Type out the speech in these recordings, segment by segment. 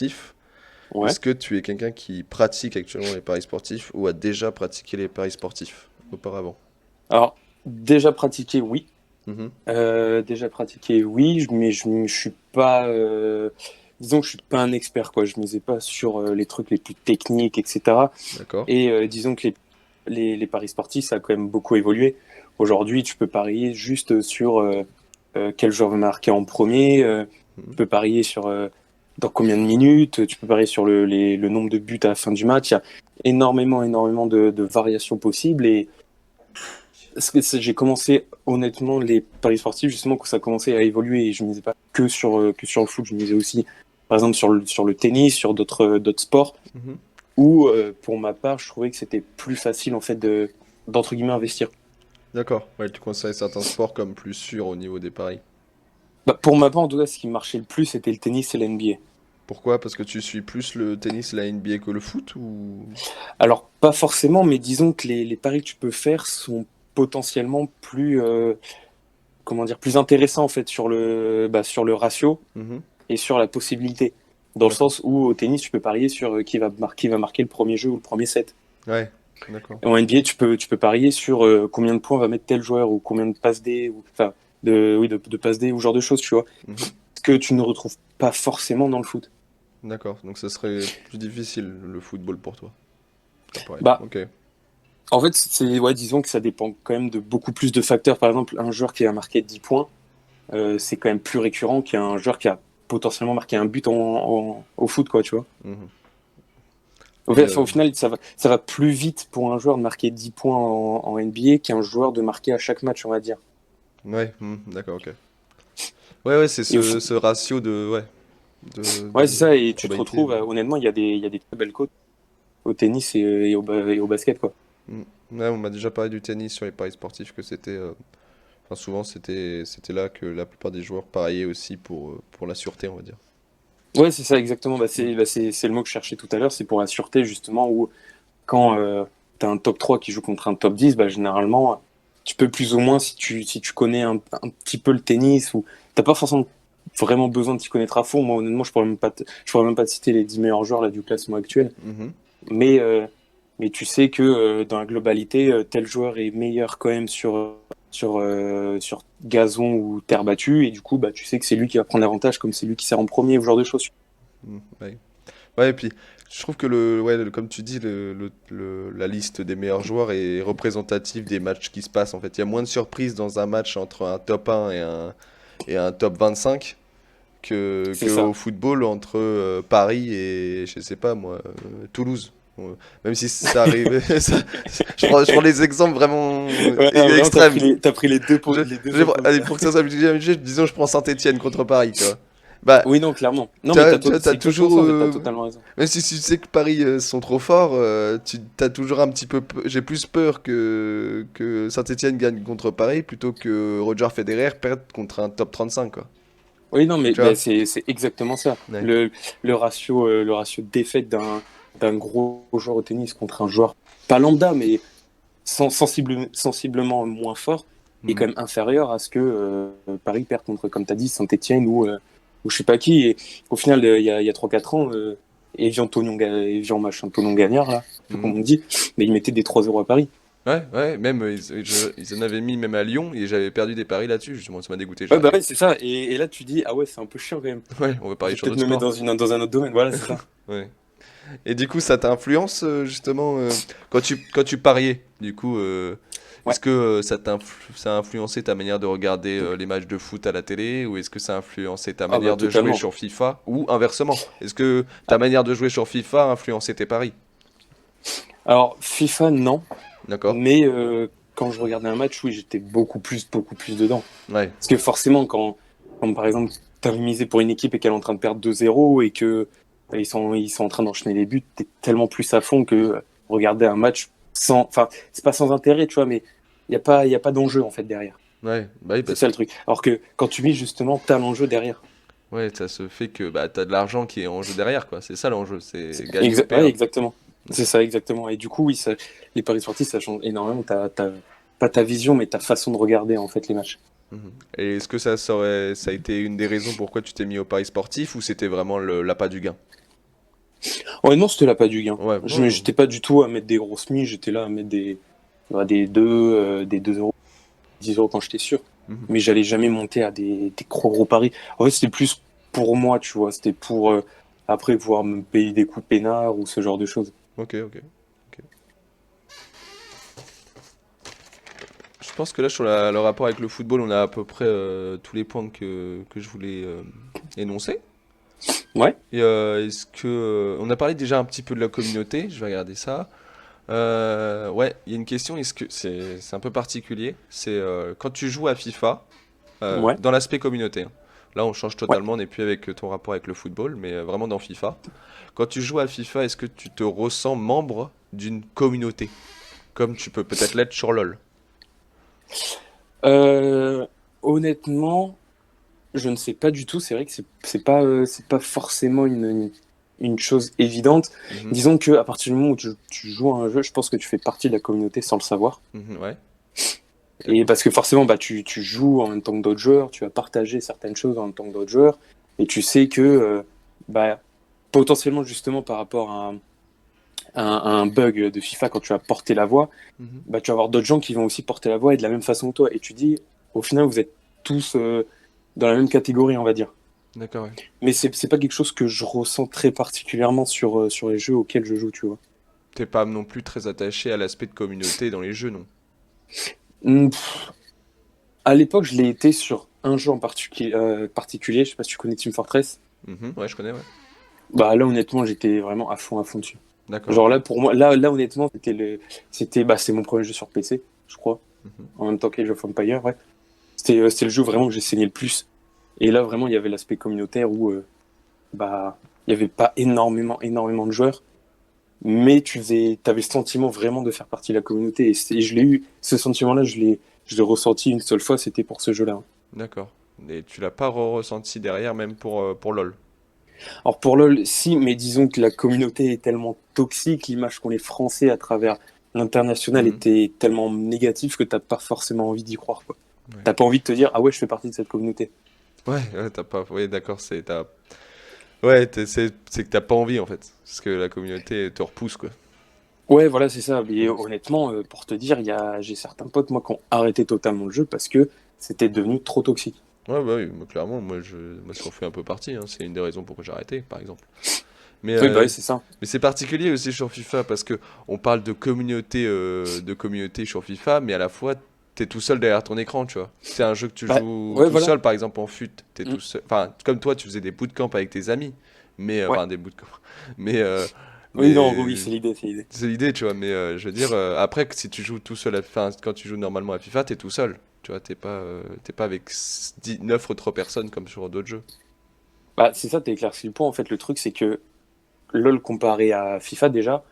sportifs. Ouais. Est-ce que tu es quelqu'un qui pratique actuellement les paris sportifs ou a déjà pratiqué les paris sportifs auparavant? Alors, déjà pratiqué, oui. Mhm. Déjà pratiqué, oui, mais je suis pas, disons que je suis pas un expert, quoi. Je misais pas sur les trucs les plus techniques, etc. D'accord. Et disons que les paris sportifs, ça a quand même beaucoup évolué. Aujourd'hui, tu peux parier juste sur quel joueur va marquer en premier. Tu Mhm. peux parier sur dans combien de minutes. Tu peux parier sur le nombre de buts à la fin du match. Il y a énormément de variations possibles. Et j'ai commencé honnêtement les paris sportifs justement quand ça commençait à évoluer. Et je misais pas que sur le foot. Je misais aussi, par exemple, sur le tennis, sur d'autres sports Mhm. où, pour ma part, je trouvais que c'était plus facile en fait d'entre guillemets investir. D'accord. Ouais, tu conseilles certains sports comme plus sûrs au niveau des paris. Bah, pour ma part, en tout cas, ce qui marchait le plus, c'était le tennis et la NBA. Pourquoi? Parce que tu suis plus le tennis, la NBA que le foot ou... Alors, pas forcément, mais disons que les paris que tu peux faire sont potentiellement plus, comment dire, plus intéressants en fait sur le ratio Mhm. et sur la possibilité. Dans le D'accord. sens où au tennis, tu peux parier sur qui va marquer le premier jeu ou le premier set. Ouais, d'accord. Et en NBA, tu peux parier sur combien de points va mettre tel joueur ou combien de passes D, ou, enfin, oui, de passes D ou ce genre de choses, tu vois. Mhm. Ce que tu ne retrouves pas forcément dans le foot. D'accord. Donc ça serait plus difficile le football pour toi. Ça paraît. Bah, Ok. en fait, ouais, disons que ça dépend quand même de beaucoup plus de facteurs. Par exemple, un joueur qui a marqué 10 points, c'est quand même plus récurrent qu'un joueur qui a potentiellement marqué un but au foot, quoi, tu vois. Mhm. Au Et fait, au final, ça va plus vite pour un joueur de marquer 10 points en NBA qu'un joueur de marquer à chaque match, on va dire. ouais, d'accord, ok. Ouais, ouais, c'est Et au, ce ratio de, ouais, ouais, de c'est ça, et tu te probabilité. retrouves, honnêtement, il y a des très belles cotes au tennis et au basket, quoi. Mm. Ouais, on m'a déjà parlé du tennis sur les paris sportifs que c'était, enfin souvent c'était là que la plupart des joueurs pariaient aussi pour la sûreté, on va dire. Ouais, c'est ça, exactement. Mm. C'est le mot que je cherchais tout à l'heure, c'est pour la sûreté, justement, où quand tu as un top 3 qui joue contre un top 10, bah, généralement, tu peux plus ou moins, si tu connais un petit peu le tennis, ou t'as pas forcément vraiment besoin de t'y connaître à fond. Moi, honnêtement, je pourrais même pas te citer les 10 meilleurs joueurs là, du classement actuel. Mhm. Mais, tu sais que dans la globalité, tel joueur est meilleur quand même sur gazon ou terre battue, et du coup, bah, tu sais que c'est lui qui va prendre l'avantage, comme c'est lui qui sert en premier, ou ce genre de choses. Mm, ouais. Ouais, et puis je trouve que comme tu dis, la liste des meilleurs joueurs est représentative des matchs qui se passent en fait. Il y a moins de surprises dans un match entre un top 1 et un top 25 C'est que au ça. football entre Paris et, je sais pas moi, Toulouse. Même si ça arrive, je prends les exemples vraiment Ouais, non, vraiment, extrêmes. t'as pris Je, les deux opposés, allez, là. pour que ça soit plus disons je prends Saint-Étienne contre Paris, tu vois. Bah, Oui, non, clairement. Non, mais t'as c'est exactement toujours, ça, en fait, t'as totalement raison. même si tu sais que Paris sont trop forts, t'as toujours un petit peu, j'ai plus peur que Saint-Étienne gagne contre Paris plutôt que Roger Federer perde contre un top 35, quoi. Oui, non, mais Tu vois? c'est exactement ça. Ouais. Le ratio défaite d'un gros joueur au tennis contre un joueur, pas lambda, mais sensiblement moins fort, est quand Mhm. même inférieur à ce que Paris perd contre, comme tu as dit, Saint-Etienne ou je sais pas qui. Et au final, il y a 3-4 ans, Evian machin, Tonon Gagnard, là, je sais pas Mhm. comment on dit, mais il mettait des 3-0 à Paris. Ouais, ouais, même ils en avaient mis même à Lyon et j'avais perdu des paris là-dessus, justement, ça m'a dégoûté, j'ai Ouais, bah arrêté. ouais, c'est ça. Et là, tu dis, ah ouais, c'est un peu chiant quand même. Ouais, on va Je parier vais sur peut-être d'autres me mettre sports. dans un autre domaine. Voilà, c'est ça. Ouais. Et du coup, ça t'influence justement quand tu pariais, du coup, Ouais, est-ce que ça a influencé ta manière de regarder les matchs de foot à la télé ou est-ce que ça a influencé ta ah bah manière de jouer totalement. sur FIFA ou inversement? Est-ce que ta Ah, manière de jouer sur FIFA a influencé tes paris? alors, FIFA, non. D'accord? Mais quand je regardais un match, oui, j'étais beaucoup plus dedans. Ouais. Parce que forcément, quand par exemple, tu avais misé pour une équipe et qu'elle est en train de perdre 2-0 et que ils sont en train d'enchaîner les buts, t'es tellement plus à fond que regarder un match sans. Enfin, c'est pas sans intérêt, tu vois, mais il y a pas d'enjeu en fait derrière. Ouais, bah oui, C'est parce ça que le truc. Alors que quand tu mises, justement, t'as l'enjeu derrière. ouais, ça se fait que bah t'as de l'argent qui est en jeu derrière, quoi. C'est ça l'enjeu, c'est gagner ou Ouais, perdre. exactement. C'est D'accord. ça, exactement. Et du coup, oui, les paris sportifs, ça change énormément. Pas ta vision, mais ta façon de regarder en fait les matchs. Mhm. Et est-ce que ça a été une des raisons pourquoi tu t'es mis au pari sportif ou c'était vraiment l'appât du gain? Honnêtement, c'était là pas du gain. Ouais, J'étais pas du tout à mettre des grosses mises, j'étais là à mettre des 2 euros, 10 euros quand j'étais sûr. mhm. Mais j'allais jamais monter à des gros paris. En fait, c'était plus pour moi, tu vois. C'était pour après pouvoir me payer des coups peinards ou ce genre de choses. Ok, ok. Ok. Je pense que là, sur le rapport avec le football, on a à peu près tous les points que je voulais énoncer. Ouais. Et est-ce que on a parlé déjà un petit peu de la communauté, je vais regarder ça. Ouais, il y a une question, est-ce que c'est un peu particulier, c'est quand tu joues à FIFA Ouais. dans l'aspect communauté, hein. Là, on change Ouais. totalement, on n'est plus avec ton rapport avec le football, mais vraiment dans FIFA. Quand tu joues à FIFA, est-ce que tu te ressens membre d'une communauté, comme tu peux peut-être l'être sur LoL? Euh, Honnêtement, je ne sais pas du tout. C'est vrai que c'est pas forcément une chose évidente. Mhm, Disons que à partir du moment où tu joues à un jeu, je pense que tu fais partie de la communauté sans le savoir. mhm, ouais, Et d'accord. parce que forcément, bah, tu joues en même temps que d'autres joueurs, tu vas partager certaines choses en même temps que d'autres joueurs, et tu sais que bah, potentiellement justement par rapport à un bug de FIFA, quand tu vas porter la voix, Mhm, bah, tu vas avoir d'autres gens qui vont aussi porter la voix et de la même façon que toi. Et tu dis, au final, vous êtes tous dans la même catégorie, on va dire. d'accord, ouais. Mais c'est pas quelque chose que je ressens très particulièrement sur les jeux auxquels je joue, tu vois. T'es pas non plus très attaché à l'aspect de communauté dans les jeux, non? Pff, à l'époque, je l'ai été sur un jeu en particulier. Je sais pas si tu connais Team Fortress. Mhm, ouais, je connais, ouais. Bah là, honnêtement, j'étais vraiment à fond dessus. D'accord, Genre ok. là, pour moi, là, honnêtement, c'est mon premier jeu sur PC, je crois. Mhm, En même temps qu'Age of Empires, ouais. C'était le jeu vraiment que j'ai saigné le plus. Et là, vraiment, il y avait l'aspect communautaire où, bah, il y avait pas énormément de joueurs, mais t'avais le sentiment vraiment de faire partie de la communauté. Et je l'ai eu, ce sentiment-là, je l'ai ressenti une seule fois, c'était pour ce jeu-là. d'accord. Et tu l'as pas ressenti derrière, même pour LoL. Alors pour LoL, si, mais disons que la communauté est tellement toxique, l'image qu'ont les Français à travers l'international Mhm, était tellement négative que t'as pas forcément envie d'y croire, quoi. ouais. T'as pas envie de te dire, ah ouais, je fais partie de cette communauté. Ouais, ouais, t'as pas. Oui, d'accord, Ouais, c'est que t'as pas envie en fait. Parce que la communauté te repousse, quoi. Ouais, voilà, c'est ça. Et Ouais, honnêtement, pour te dire, j'ai certains potes, moi, qui ont arrêté totalement le jeu parce que c'était devenu trop toxique. ouais, bah oui, moi, clairement, moi, ça en fait un peu partie, hein. C'est une des raisons pourquoi j'ai arrêté, par exemple. Mais, Oui, bah euh, oui, c'est ça. mais c'est particulier aussi sur FIFA parce que on parle de communauté sur FIFA, mais à la fois, t'es tout seul derrière ton écran, tu vois. C'est un jeu que tu Bah, joues ouais, tout voilà. seul, par exemple en fut, t'es Mm. tout seul. Enfin, comme toi, tu faisais des bootcamps avec tes amis, mais Ouais. enfin des bootcamps. Mais euh, Oui, non, oui, mais c'est l'idée, c'est l'idée. c'est l'idée, tu vois. Mais je veux dire, après, que si tu joues tout seul, enfin, quand tu joues normalement à FIFA, t'es tout seul. Tu vois, t'es pas avec 9 autres personnes comme sur d'autres jeux. Bah, c'est ça, t'as éclairci le point. En fait, le truc, c'est que LoL comparé à FIFA, déjà,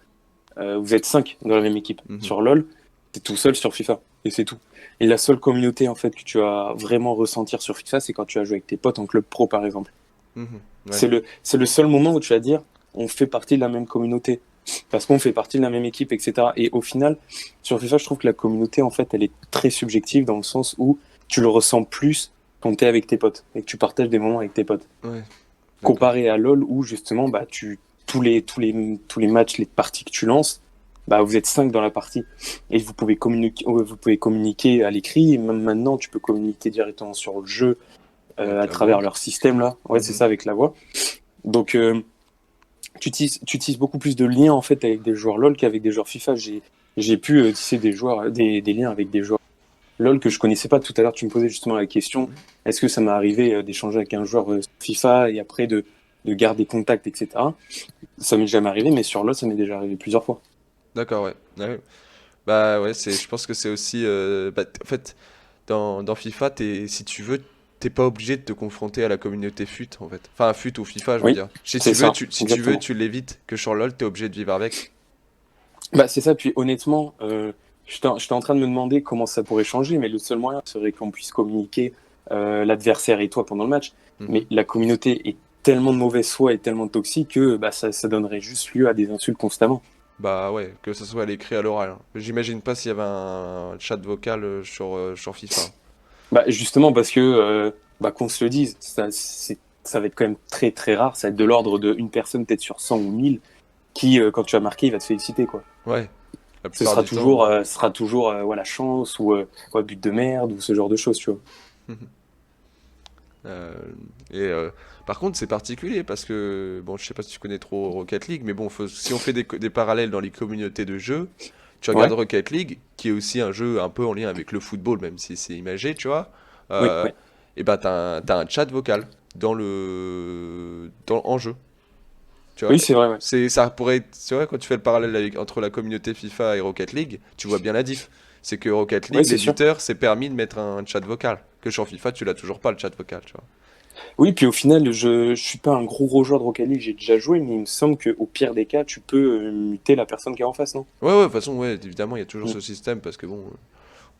vous êtes 5 dans la même équipe. Mhm, Sur LoL, t'es tout seul sur FIFA. Et c'est tout. Et la seule communauté, en fait, que tu vas vraiment ressentir sur FIFA, c'est quand tu vas jouer avec tes potes en club pro, par exemple. mhm, ouais, C'est le seul moment où tu vas dire, on fait partie de la même communauté. Parce qu'on fait partie de la même équipe, etc. Et au final, sur FIFA, je trouve que la communauté, en fait, elle est très subjective dans le sens où tu le ressens plus quand t'es avec tes potes et que tu partages des moments avec tes potes. ouais, d'accord. Comparé à LoL où justement, bah, tous les matchs, les parties que tu lances, bah, vous êtes 5 dans la partie et vous pouvez communiquer à l'écrit. Et même maintenant, tu peux communiquer directement sur le jeu Avec à la voix. travers leur système là. Ouais, c'est Mhm. ça avec la voix. Donc, tu utilises beaucoup plus de liens en fait avec des joueurs LoL qu'avec des joueurs FIFA. J'ai pu tisser des liens avec des joueurs LoL que je connaissais pas. Tout à l'heure, tu me posais justement la question, Mhm. est-ce que ça m'est arrivé d'échanger avec un joueur FIFA et après de garder contact, etc. Ça m'est jamais arrivé, mais sur LoL, ça m'est déjà arrivé plusieurs fois. D'accord, ouais. Ouais. Bah ouais, je pense que c'est aussi, en fait, dans FIFA, si tu veux, t'es pas obligé de te confronter à la communauté FUT, en fait. Enfin, FUT ou FIFA, je veux Oui, dire. Si c'est tu veux, ça, si tu veux, exactement. tu l'évites. Que sur LoL, t'es obligé de vivre avec. Bah, c'est ça, puis honnêtement, j'étais en train de me demander comment ça pourrait changer, mais le seul moyen serait qu'on puisse communiquer l'adversaire et toi pendant le match. Mais Mhm. la communauté est tellement de mauvaise foi et tellement toxique que bah, ça donnerait juste lieu à des insultes constamment. Bah ouais, que ce soit à l'écrit, à l'oral, hein. J'imagine pas s'il y avait un chat vocal sur FIFA, hein. Bah, justement parce que, bah, qu'on se le dise, ça va être quand même très très rare, ça va être de l'ordre de une personne peut-être sur 100 ou 1000. qui, quand tu vas marquer, il va te féliciter, quoi. Ouais, la Ce plupart sera du temps. toujours, voilà, chance ou ouais, but de merde ou ce genre de choses, tu vois. Euh, et par contre, c'est particulier parce que, bon, je sais pas si tu connais trop Rocket League, mais bon, si on fait des parallèles dans les communautés de jeux, tu regardes Ouais, Rocket League, qui est aussi un jeu un peu en lien avec le football, même si c'est imagé, tu vois, oui, euh, oui. et ben t'as un chat vocal en jeu, tu vois. Oui, c'est vrai, ouais. Ça pourrait être, c'est vrai, quand tu fais le parallèle entre la communauté FIFA et Rocket League, tu vois bien la diff. C'est que Rocket Oui, League, c'est sûr. l'éditeur s'est permis de mettre un chat vocal. Que sur FIFA, tu l'as toujours pas, le chat vocal, tu vois. Oui, puis au final, je suis pas un gros joueur de Rocket League, j'ai déjà joué, mais il me semble qu'au pire des cas, tu peux muter la personne qui est en face, non? Ouais, ouais, de toute façon, ouais, évidemment, il y a toujours Mm. ce système parce que bon,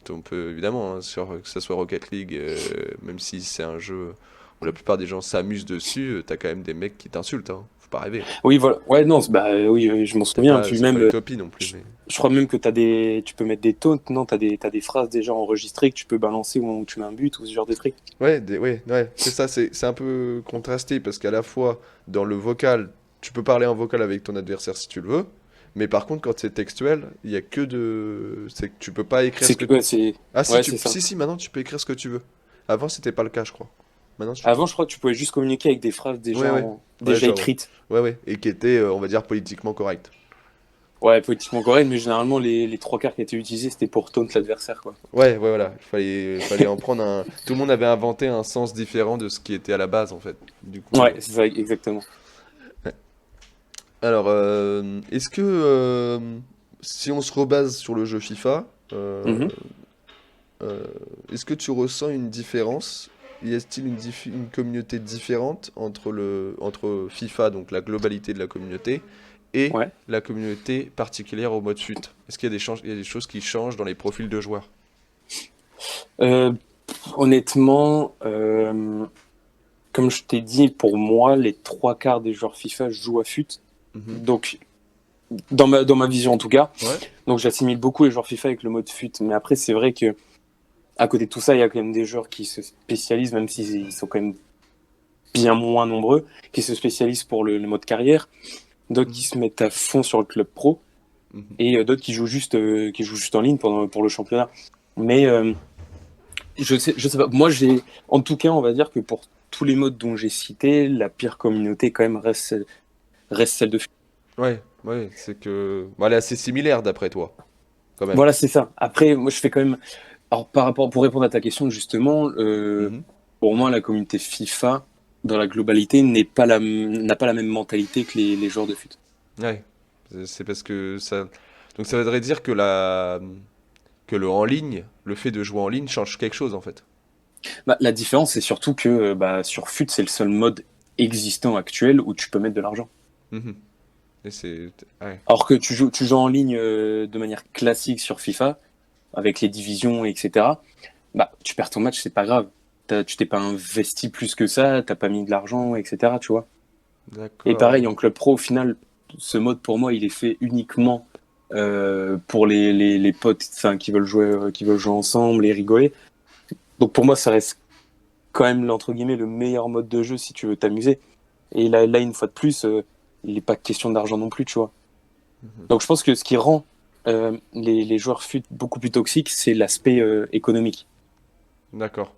on peut évidemment, hein, que ça soit Rocket League, même si c'est un jeu où la plupart des gens s'amusent dessus, t'as quand même des mecs qui t'insultent, hein. Faut pas rêver. Oui, voilà. Ouais, non, oui, oui, je m'en souviens. Puis C'est pas même, Utopie non plus, mais. je crois même que tu peux mettre des taunts, non? T'as des phrases déjà enregistrées que tu peux balancer au moment où tu mets un but ou ce genre de trucs. Ouais, ouais, c'est ça, c'est un peu contrasté parce qu'à la fois, dans le vocal, tu peux parler en vocal avec ton adversaire si tu le veux, mais par contre, quand c'est textuel, il y a que de. C'est que tu peux pas écrire ce que. Ah, si, Ouais, c'est ça. si, maintenant tu peux écrire ce que tu veux. Avant, c'était pas le cas, je crois. Maintenant, tu peux. Avant, je crois que tu pouvais juste communiquer avec des phrases Ouais, ouais. Ouais, déjà genre. écrites. Ouais, ouais. Et qui était, on va dire, politiquement correct. Ouais, politiquement correct, mais généralement, les trois quarts qui étaient utilisés, c'était pour taunt l'adversaire, quoi. Ouais, ouais, voilà. Fallait en prendre un. Tout le monde avait inventé un sens différent de ce qui était à la base, en fait. Du coup. Ouais, c'est ça, exactement. Ouais. Alors, est-ce que si on se rebase sur le jeu FIFA, Mhm. euh, est-ce que tu ressens une différence? Y a-t-il une communauté différente entre FIFA, donc la globalité de la communauté, et Ouais. la communauté particulière au mode FUT? Est-ce qu'il y a il y a des choses qui changent dans les profils de joueurs? Euh, Honnêtement, comme je t'ai dit, pour moi, les trois quarts des joueurs FIFA jouent à FUT. Mhm. Donc, dans ma vision en tout cas. Ouais. Donc, j'assimile beaucoup les joueurs FIFA avec le mode FUT. Mais après, c'est vrai que à côté de tout ça, il y a quand même des joueurs qui se spécialisent, même s'ils sont quand même bien moins nombreux, qui se spécialisent pour le mode carrière. D'autres qui Mhm. se mettent à fond sur le club pro. Mhm. Et d'autres qui jouent juste en ligne pour le championnat. Mais je sais pas. Moi, en tout cas, on va dire que pour tous les modes dont j'ai cité, la pire communauté quand même reste celle de FUT. Ouais, ouais, c'est que. Bon, elle est assez similaire d'après toi, quand même. Voilà, c'est ça. Après, moi, je fais quand même. Alors, pour répondre à ta question, justement, Mhm. pour moi, la communauté FIFA, dans la globalité, n'a pas la même mentalité que les joueurs de foot. Ouais, c'est parce que ça. Donc ça voudrait dire que que le en ligne, le fait de jouer en ligne change quelque chose en fait. Bah, la différence, c'est surtout que sur FUT, c'est le seul mode existant actuel où tu peux mettre de l'argent. Mhm. Et c'est. Ouais. Alors que tu joues en ligne de manière classique sur FIFA, avec les divisions, etc. Bah, tu perds ton match, c'est pas grave. Tu t'es pas investi plus que ça, t'as pas mis de l'argent, etc. Tu vois. Et pareil, D'accord. en club pro, au final, ce mode pour moi, il est fait uniquement pour les potes, enfin, qui veulent jouer ensemble et rigoler. Donc pour moi, ça reste quand même entre guillemets le meilleur mode de jeu si tu veux t'amuser. Et là une fois de plus, il n'est pas question d'argent non plus, tu vois. Mhm. Donc je pense que ce qui rend les joueurs fut beaucoup plus toxiques, c'est l'aspect économique. D'accord.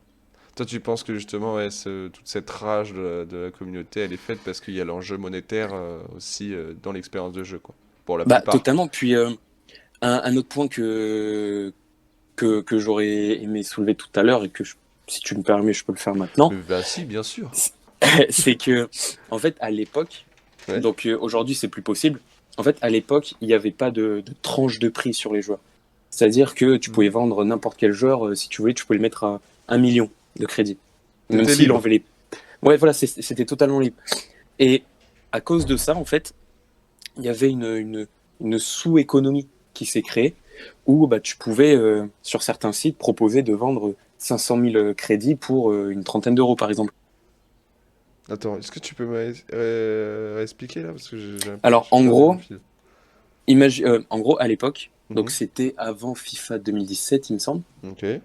Toi, tu penses que justement, ouais, toute cette rage de la communauté, elle est faite parce qu'il y a l'enjeu monétaire aussi dans l'expérience de jeu, quoi. Pour la Bah plupart. totalement. Puis un autre point que j'aurais aimé soulever tout à l'heure et que si tu me permets, je peux le faire maintenant, Bah si, bien sûr. c'est que en fait à l'époque, Ouais. donc aujourd'hui c'est plus possible. En fait à l'époque il n'y avait pas de tranche de prix sur les joueurs. C'est-à-dire que tu pouvais Mhm. vendre n'importe quel joueur si tu voulais, tu pouvais le mettre à 1 million de crédit, même T'étais s'il libre. enlevait les. Ouais voilà c'était totalement libre. Et à cause de ça en fait il y avait une sous-économie qui s'est créée où bah, tu pouvais, sur certains sites, proposer de vendre 500 000 crédits pour une trentaine d'euros, par exemple. Attends, est-ce que tu peux me réexpliquer là? Parce que Alors, j'ai perdu le fil. en gros, à l'époque, donc Mhm. c'était avant FIFA 2017, il me semble, Ok. il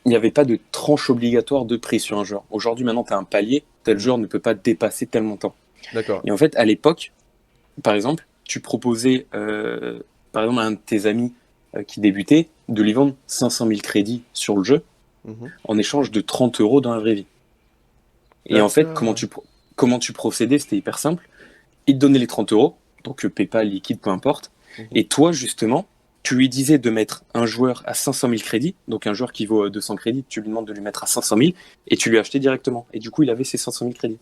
n'y avait pas de tranche obligatoire de prix sur un joueur. Aujourd'hui, maintenant, tu as un palier, tel Mhm. joueur ne peut pas dépasser tel montant. D'accord. Et en fait, à l'époque, par exemple, tu proposais, par exemple, à un de tes amis qui débutait, de lui vendre 500 000 crédits sur le jeu Mhm. en échange de 30 euros dans la vraie vie. Et en fait, D'accord. comment tu procédais, c'était hyper simple. Il te donnait les 30 euros, donc PayPal, liquide, peu importe. Mhm. Et toi, justement, tu lui disais de mettre un joueur à 500 000 crédits, donc un joueur qui vaut 200 crédits, tu lui demandes de lui mettre à 500 000 et tu lui achetais directement. Et du coup, il avait ses 500 000 crédits.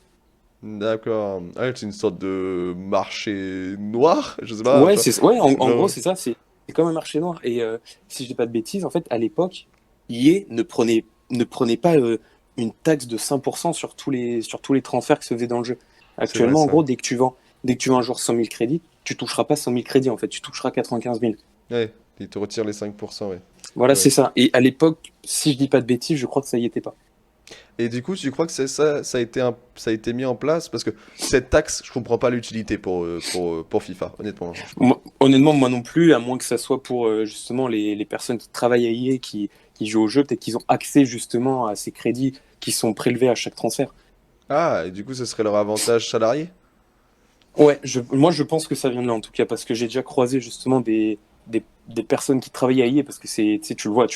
D'accord. Ah, ouais, c'est une sorte de marché noir, je sais pas, Ouais, tu vois. en gros, Genre, c'est ça, c'est comme un marché noir. Et si je dis pas de bêtises, en fait, à l'époque, EA ne prenait pas une taxe de 5% sur tous les transferts qui se faisaient dans le jeu. c'est vrai Actuellement, en ça. gros, dès que tu vends un joueur 100 000 crédits, tu toucheras pas 100 000 crédits, en fait, tu toucheras 95 000. Ouais, il te retire les 5%, ouais. Voilà, Ouais. c'est ça. Et à l'époque, si je dis pas de bêtises, je crois que ça y était pas. Et du coup, tu crois que c'est ça, ça a été mis en place? Parce que cette taxe, je comprends pas l'utilité pour FIFA, honnêtement. Honnêtement, moi non plus, à moins que ça soit pour justement les personnes qui travaillent à EA, qui jouent au jeu, peut-être qu'ils ont accès justement à ces crédits qui sont prélevés à chaque transfert. Ah, et du coup, ce serait leur avantage salarié? Ouais, moi je pense que ça vient de là en tout cas, parce que j'ai déjà croisé justement des personnes qui travaillent à EA, parce que tu vois,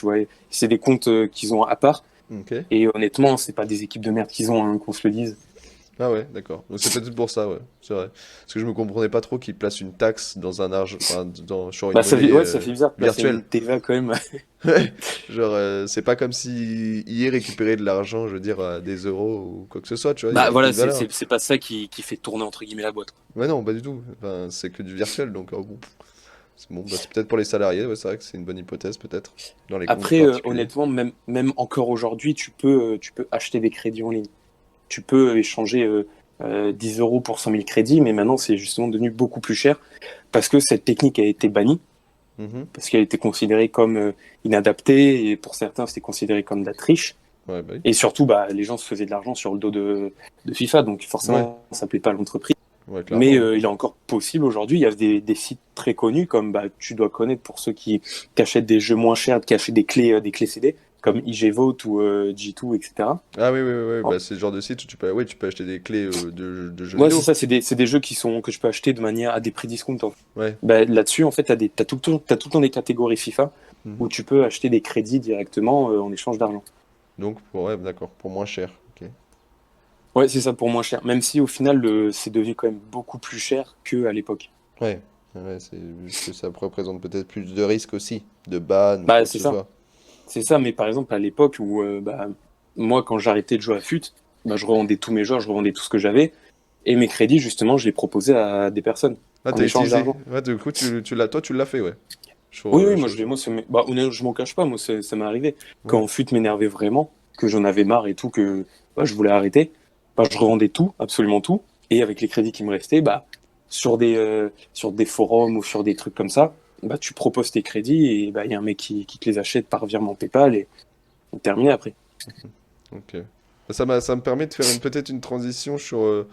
c'est des comptes qu'ils ont à part, Ok. et honnêtement, c'est pas des équipes de merde qu'ils ont, hein, qu'on se le dise. Ah ouais, d'accord. Donc c'est peut-être pour ça, ouais. C'est vrai. Parce que je me comprenais pas trop qu'ils placent une taxe dans un argent, enfin, sur une Bah monnaie ouais, ça fait bizarre de placer virtuelle. une TVA quand même. Ouais. Genre, c'est pas comme si hier récupérait de l'argent, je veux dire, des euros ou quoi que ce soit, tu vois, il y Bah a voilà, aucune c'est valeur. c'est- c'est pas ça qui fait tourner entre guillemets la boîte. Ouais, non, pas du tout. Enfin, c'est que du virtuel, donc bon. C'est bon, bah, c'est peut-être pour les salariés, ouais, c'est vrai que c'est une bonne hypothèse, peut-être, dans les comptes Après, particuliers. honnêtement, même encore aujourd'hui, tu peux acheter des crédits en ligne. Tu peux échanger 10 euros pour 100 000 crédits, mais maintenant, c'est justement devenu beaucoup plus cher parce que cette technique a été bannie, Mhm. parce qu'elle était considérée comme inadaptée, et pour certains, c'était considéré comme de la triche. Ouais, bah oui. Et surtout, bah, les gens se faisaient de l'argent sur le dos de FIFA, donc Ouais, forcément, ça ne plaît pas à l'entreprise. ouais, Mais clairement. il est encore possible aujourd'hui. Il y a des sites très connus, comme bah, tu dois connaître pour ceux qui achètent des jeux moins chers, qui achètent des clés CD, comme IGVote ou G2, etc. Ah oui, oui, oui, oui, Oh. bah, c'est le genre de site où oui, tu peux acheter des clés de jeux Ouais, c'est vidéo. ça, c'est des jeux que je peux acheter de manière à des prix discount, en fait. Ouais. Bah, là-dessus, en fait, t'as tout le temps des catégories FIFA où Mhm. tu peux acheter des crédits directement en échange d'argent. Donc, ouais, d'accord, pour moins cher. Ok. Ouais, c'est ça pour moins cher. Même si au final, c'est devenu quand même beaucoup plus cher qu'à l'époque. Ouais, ouais, c'est juste que ça représente peut-être plus de risques aussi, de ban ou Bah, quoi que c'est ce ça. soit. C'est ça, mais par exemple, à l'époque où bah, moi, quand j'arrêtais de jouer à FUT, bah, je revendais tous mes joueurs, je revendais tout ce que j'avais. Et mes crédits, justement, je les proposais à des personnes Ah, en t'as échange utilisé. d'argent. Ouais, du coup, toi, tu l'as fait, ouais. Oui, oui, moi, bah, honnêtement, je m'en cache pas, moi, ça m'est arrivé. Ouais. Quand FUT m'énervait vraiment, que j'en avais marre et tout, que bah, je voulais arrêter, bah, je revendais tout, absolument tout. Et avec les crédits qui me restaient, bah, sur des forums ou sur des trucs comme ça, bah, tu proposes tes crédits et bah, il y a un mec qui te les achète par virement PayPal et on termine après. Ok. Ça me permet de faire peut-être une transition sur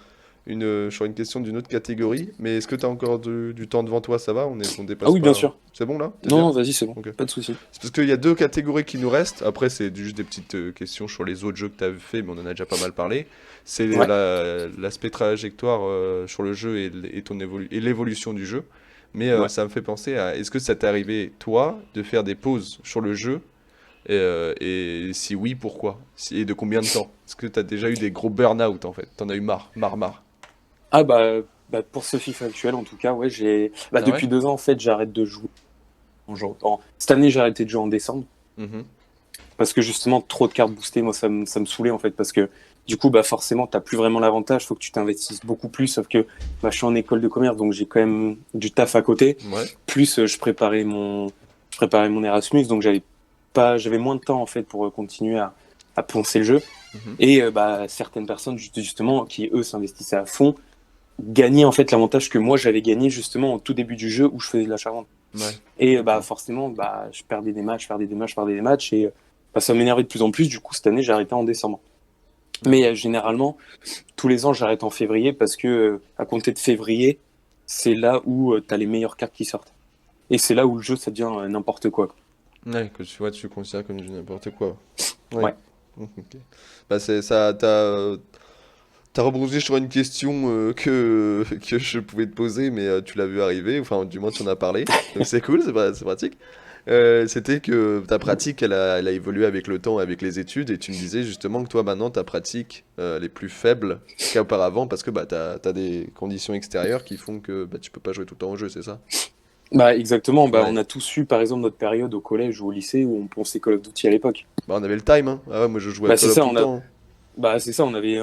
une question d'une autre catégorie. Mais est-ce que tu as encore du temps devant toi? Ça va? On Ah dépasse oui, bien pas. sûr. C'est bon là? T'es Non, bien? non, vas-y, c'est bon. Ok. Pas de souci. C'est parce qu'il y a deux catégories qui nous restent. Après, c'est juste des petites questions sur les autres jeux que tu as fait, mais on en a déjà pas mal parlé. C'est Ouais. l'aspect trajectoire sur le jeu et l'évolution du jeu. Mais Ouais. ça me fait penser à, est-ce que ça t'est arrivé, toi, de faire des pauses sur le jeu? Et si oui, pourquoi? Et de combien de temps? Est-ce que tu as déjà eu des gros burn-out en fait? T'en as eu marre, marre, marre. Ah bah, pour ce FIFA actuel, en tout cas, ouais, Ah ouais? depuis 2 ans, en fait, j'arrête de jouer. Cette année, j'ai arrêté de jouer en décembre. Mhm. Parce que justement, trop de cartes boostées, moi, ça me saoulait, en fait. Parce que du coup, bah, forcément, t'as plus vraiment l'avantage. Faut que tu t'investisses beaucoup plus. Sauf que bah, je suis en école de commerce, donc j'ai quand même du taf à côté. Ouais. Plus, je préparais mon Erasmus, donc j'avais moins de temps, en fait, pour continuer à poncer le jeu. Mhm. Et bah, certaines personnes, justement, qui, eux, s'investissaient à fond, gagner en fait l'avantage que moi j'avais gagné justement au tout début du jeu où je faisais de l'achat-vente. Ouais. Et Ok. bah forcément, bah, je perdais des matchs, et bah, ça m'énervait de plus en plus. Du coup, cette année, j'ai arrêté en décembre. Mais D'accord. généralement, tous les ans, j'arrête en février parce que à compter de février, c'est là où tu as les meilleures cartes qui sortent. Et c'est là où le jeu, ça devient n'importe quoi. Ouais, que tu vois, tu considères comme du n'importe quoi. Ouais. Ouais. Ok. Bah c'est ça, t'as T'as rebondi sur une question que je pouvais te poser, mais tu l'as vu arriver, enfin du moins tu en as parlé, donc c'est cool, c'est pratique. C'était que ta pratique, elle a évolué avec le temps, avec les études, et tu me disais justement que toi maintenant ta pratique elle est plus faible qu'auparavant parce que bah, t'as des conditions extérieures qui font que bah, tu peux pas jouer tout le temps au jeu, c'est ça? Bah exactement, bah on Ouais. a tous eu par exemple notre période au collège ou au lycée où on pensait Call of Duty à l'époque. Bah on avait le time, hein. Ah ouais, moi je jouais à Bah Call c'est of ça, tout le temps, hein.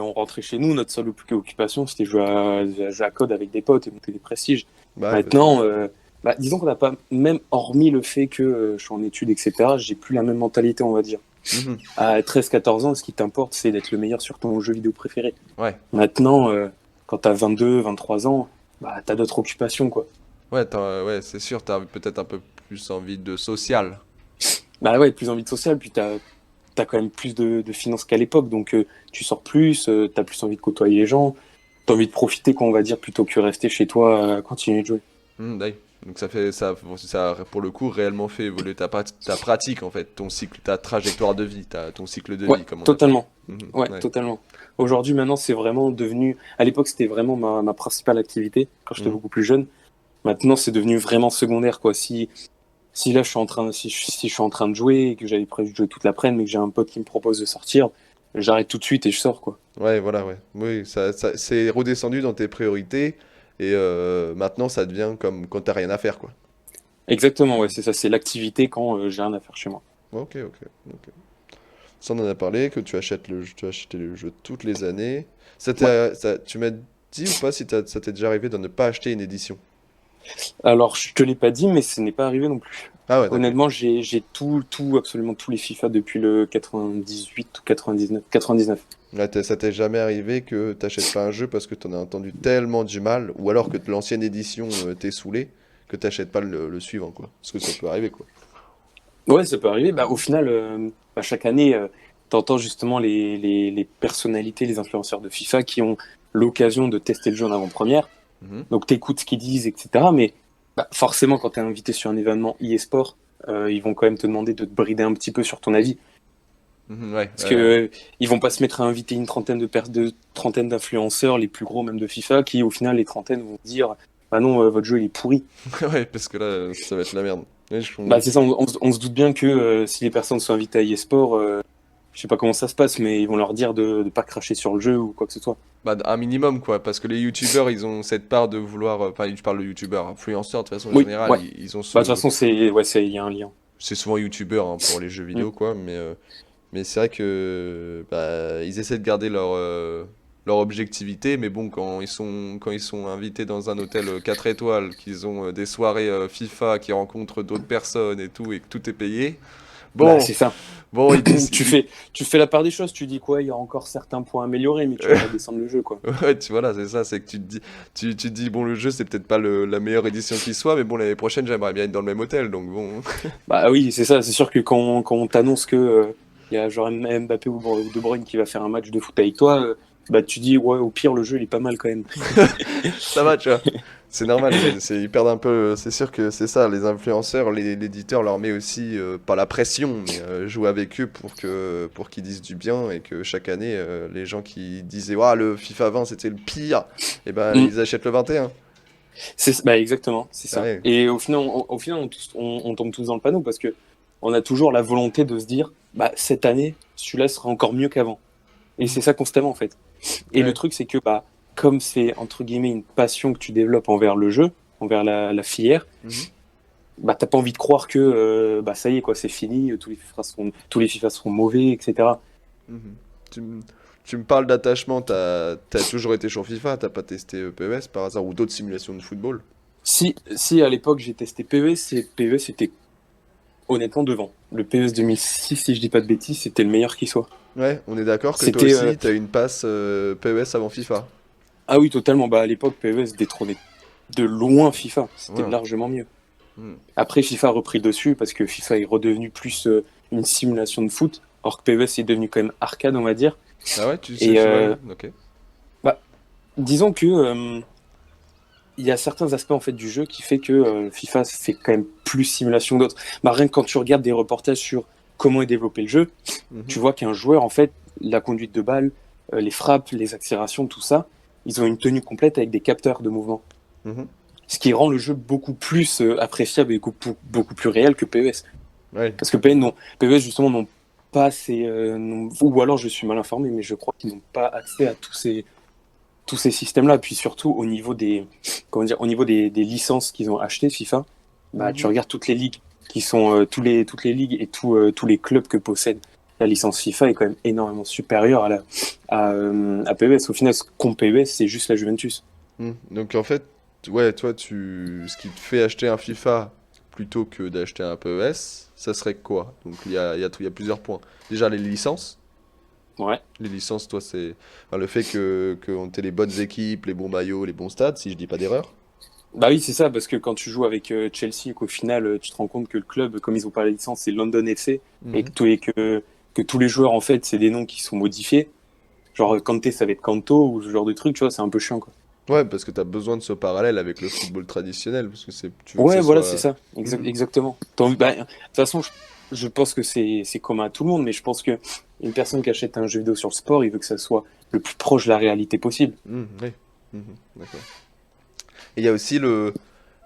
on rentrait chez nous, notre seule occupation c'était jouer à code avec des potes et monter des prestiges. Bah ouais, parce que... Maintenant, disons qu'on n'a pas, même hormis le fait que je suis en études, etc., j'ai plus la même mentalité, on va dire. Mhm. À 13-14 ans, ce qui t'importe, c'est d'être le meilleur sur ton jeu vidéo préféré. Ouais. Maintenant, quand t'as 22-23 ans, bah t'as d'autres occupations, quoi. Ouais, ouais, c'est sûr, t'as peut-être un peu plus envie de social. Bah ouais, plus envie de social, puis t'as quand même plus de finances qu'à l'époque, donc tu sors plus, t'as plus envie de côtoyer les gens, t'as envie de profiter, quoi, on va dire, plutôt que rester chez toi, continuer de jouer. D'ailleurs. Donc ça a pour le coup réellement fait évoluer ta pratique en fait, ton cycle, ta trajectoire de vie, ton cycle de Ouais, vie comme on appelle. totalement. Mhm, Ouais, ouais. totalement. Aujourd'hui, maintenant, c'est vraiment devenu. À l'époque, c'était vraiment ma principale activité quand j'étais Mhm. beaucoup plus jeune. Maintenant, c'est devenu vraiment secondaire, quoi. Si là, si je suis en train de jouer et que j'avais prévu de jouer toute l'après-midi, mais que j'ai un pote qui me propose de sortir, j'arrête tout de suite et je sors, quoi. Ouais, voilà, ouais. Oui, c'est redescendu dans tes priorités et maintenant ça devient comme quand t'as rien à faire quoi. Exactement, ouais, c'est ça. C'est l'activité quand j'ai rien à faire chez moi. Ok, ok, ok. Ça on en a parlé, que tu as acheté le jeu toutes les années. Ouais. Tu m'as dit ou pas si ça t'est déjà arrivé de ne pas acheter une édition? Alors, je te l'ai pas dit, mais ce n'est pas arrivé non plus. Ah ouais, d'accord. Honnêtement, j'ai absolument tous les FIFA depuis le 98 ou 99. 99. Ouais, ça t'est jamais arrivé que t'achètes pas un jeu parce que t'en as entendu tellement du mal, ou alors que l'ancienne édition t'est saoulée, que t'achètes pas le suivant, quoi. Parce que ça peut arriver, quoi. Ouais, ça peut arriver. Bah, au final, chaque année, t'entends justement les personnalités, les influenceurs de FIFA qui ont l'occasion de tester le jeu en avant-première. Mhm. Donc, t'écoutes ce qu'ils disent, etc. Mais bah, forcément, quand t'es invité sur un événement e-sport, ils vont quand même te demander de te brider un petit peu sur ton avis. Mhm, ouais, Parce que ils vont pas se mettre à inviter une trentaine de trentaine d'influenceurs, les plus gros même de FIFA, qui au final, les trentaines vont dire, bah non, votre jeu il est pourri. ouais, parce que là, ça va être la merde. Ouais, Bah c'est ça, on se doute bien que si les personnes sont invitées à eSport, je sais pas comment ça se passe, mais ils vont leur dire de pas cracher sur le jeu ou quoi que ce soit. Bah, un minimum, quoi, parce que les youtubeurs, ils ont cette part de vouloir. Enfin, je parle de youtubeurs, influenceurs, de façon Oui, générale, ouais. ils ont Bah de toute façon, il y a un lien. C'est souvent youtubeurs hein, pour les jeux Mm. vidéo, quoi, mais c'est vrai que bah, ils essaient de garder leur objectivité, mais bon, quand ils sont invités dans un hôtel 4 étoiles, qu'ils ont des soirées FIFA, qui rencontrent d'autres personnes et tout, et que tout est payé, Bah bon, c'est ça. bon, ils disent. Tu fais la part des choses, tu dis quoi, il y a encore certains points à améliorer, mais tu vas pas descendre le jeu, quoi. Ouais, voilà, c'est ça, c'est que tu te dis, bon, le jeu, c'est peut-être pas la meilleure édition qui soit, mais bon, l'année prochaine, j'aimerais bien être dans le même hôtel, donc bon. Bah oui, c'est ça, c'est sûr que quand on t'annonce que il y a genre Mbappé ou De Bruyne qui va faire un match de foot avec toi, bah tu dis ouais, au pire le jeu il est pas mal quand même. Ça va, tu vois. C'est normal, ils perdent un peu. C'est sûr que c'est ça, les influenceurs, l'éditeur leur met aussi, pas la pression, mais joue avec eux pour qu'ils disent du bien et que chaque année, les gens qui disaient, ouah, le FIFA 20 c'était le pire, et ben Mm. ils achètent le 21. Bah exactement, c'est Ah ça. ouais. Et au final on tombe tous dans le panneau parce que on a toujours la volonté de se dire bah cette année celui-là sera encore mieux qu'avant. Et c'est Mhm. ça constamment en fait. Et le Ouais. truc c'est que bah comme c'est entre guillemets une passion que tu développes envers le jeu, envers la filière, Mhm. bah t'as pas envie de croire que bah ça y est quoi, c'est fini, tous les FIFA seront mauvais, etc. Mhm. Tu me parles d'attachement, t'as toujours été sur FIFA, t'as pas testé PES par hasard ou d'autres simulations de football? Si à l'époque j'ai testé PES, PES c'était honnêtement devant. Le PES 2006, si je dis pas de bêtises, c'était le meilleur qui soit. Ouais, on est d'accord que toi C'était aussi, t'as une passe PES avant FIFA. ah oui totalement. Bah à l'époque PES détrônait de loin FIFA. C'était Ouais. largement mieux. Mhm. Après FIFA a repris le dessus parce que FIFA est redevenu plus une simulation de foot, alors que PES est devenu quand même arcade on va dire. Ah ouais, tu sais, Et ok. bah disons que il y a certains aspects en fait du jeu qui fait que FIFA fait quand même plus simulation que d'autres. Bah, rien que quand tu regardes des reportages sur comment est développé le jeu, Mhm. tu vois qu'un joueur en fait la conduite de balle, les frappes, les accélérations, tout ça, ils ont une tenue complète avec des capteurs de mouvement. Mhm. Ce qui rend le jeu beaucoup plus appréciable et beaucoup plus réel que PES. Ouais. Parce que PES justement n'ont pas ou alors je suis mal informé, mais je crois qu'ils n'ont pas accès à tous ces systèmes-là. Puis surtout au niveau au niveau des licences qu'ils ont achetées FIFA, bah tu Mhm. regardes toutes les ligues qui sont toutes les ligues et tous les clubs que possède la licence FIFA est quand même énormément supérieure à PES. Au final, ce qu'ont PES, c'est juste la Juventus. Donc en fait, ouais, toi, ce qui te fait acheter un FIFA plutôt que d'acheter un PES, ça serait quoi? Donc il y a plusieurs points. Déjà les licences. Ouais. Les licences, toi, c'est enfin, le fait que qu'on ait les bonnes équipes, les bons maillots, les bons stades, si je dis pas d'erreur. Bah oui, c'est ça, parce que quand tu joues avec Chelsea et qu'au final, tu te rends compte que le club, comme ils ont pas la licence, c'est London FC, et Mhm. que tous les joueurs, en fait, c'est des noms qui sont modifiés. Genre, Kanté, ça va être Kanto, ou ce genre de truc, tu vois, c'est un peu chiant, quoi. Ouais, parce que tu as besoin de ce parallèle avec le football traditionnel, parce que tu veux que Ouais, ça voilà, c'est soit. ça, Mhm. exactement. Bah, de toute façon, je pense que c'est commun à tout le monde, mais je pense que une personne qui achète un jeu vidéo sur le sport, il veut que ça soit le plus proche de la réalité possible. Ouais. D'accord. Et il y a aussi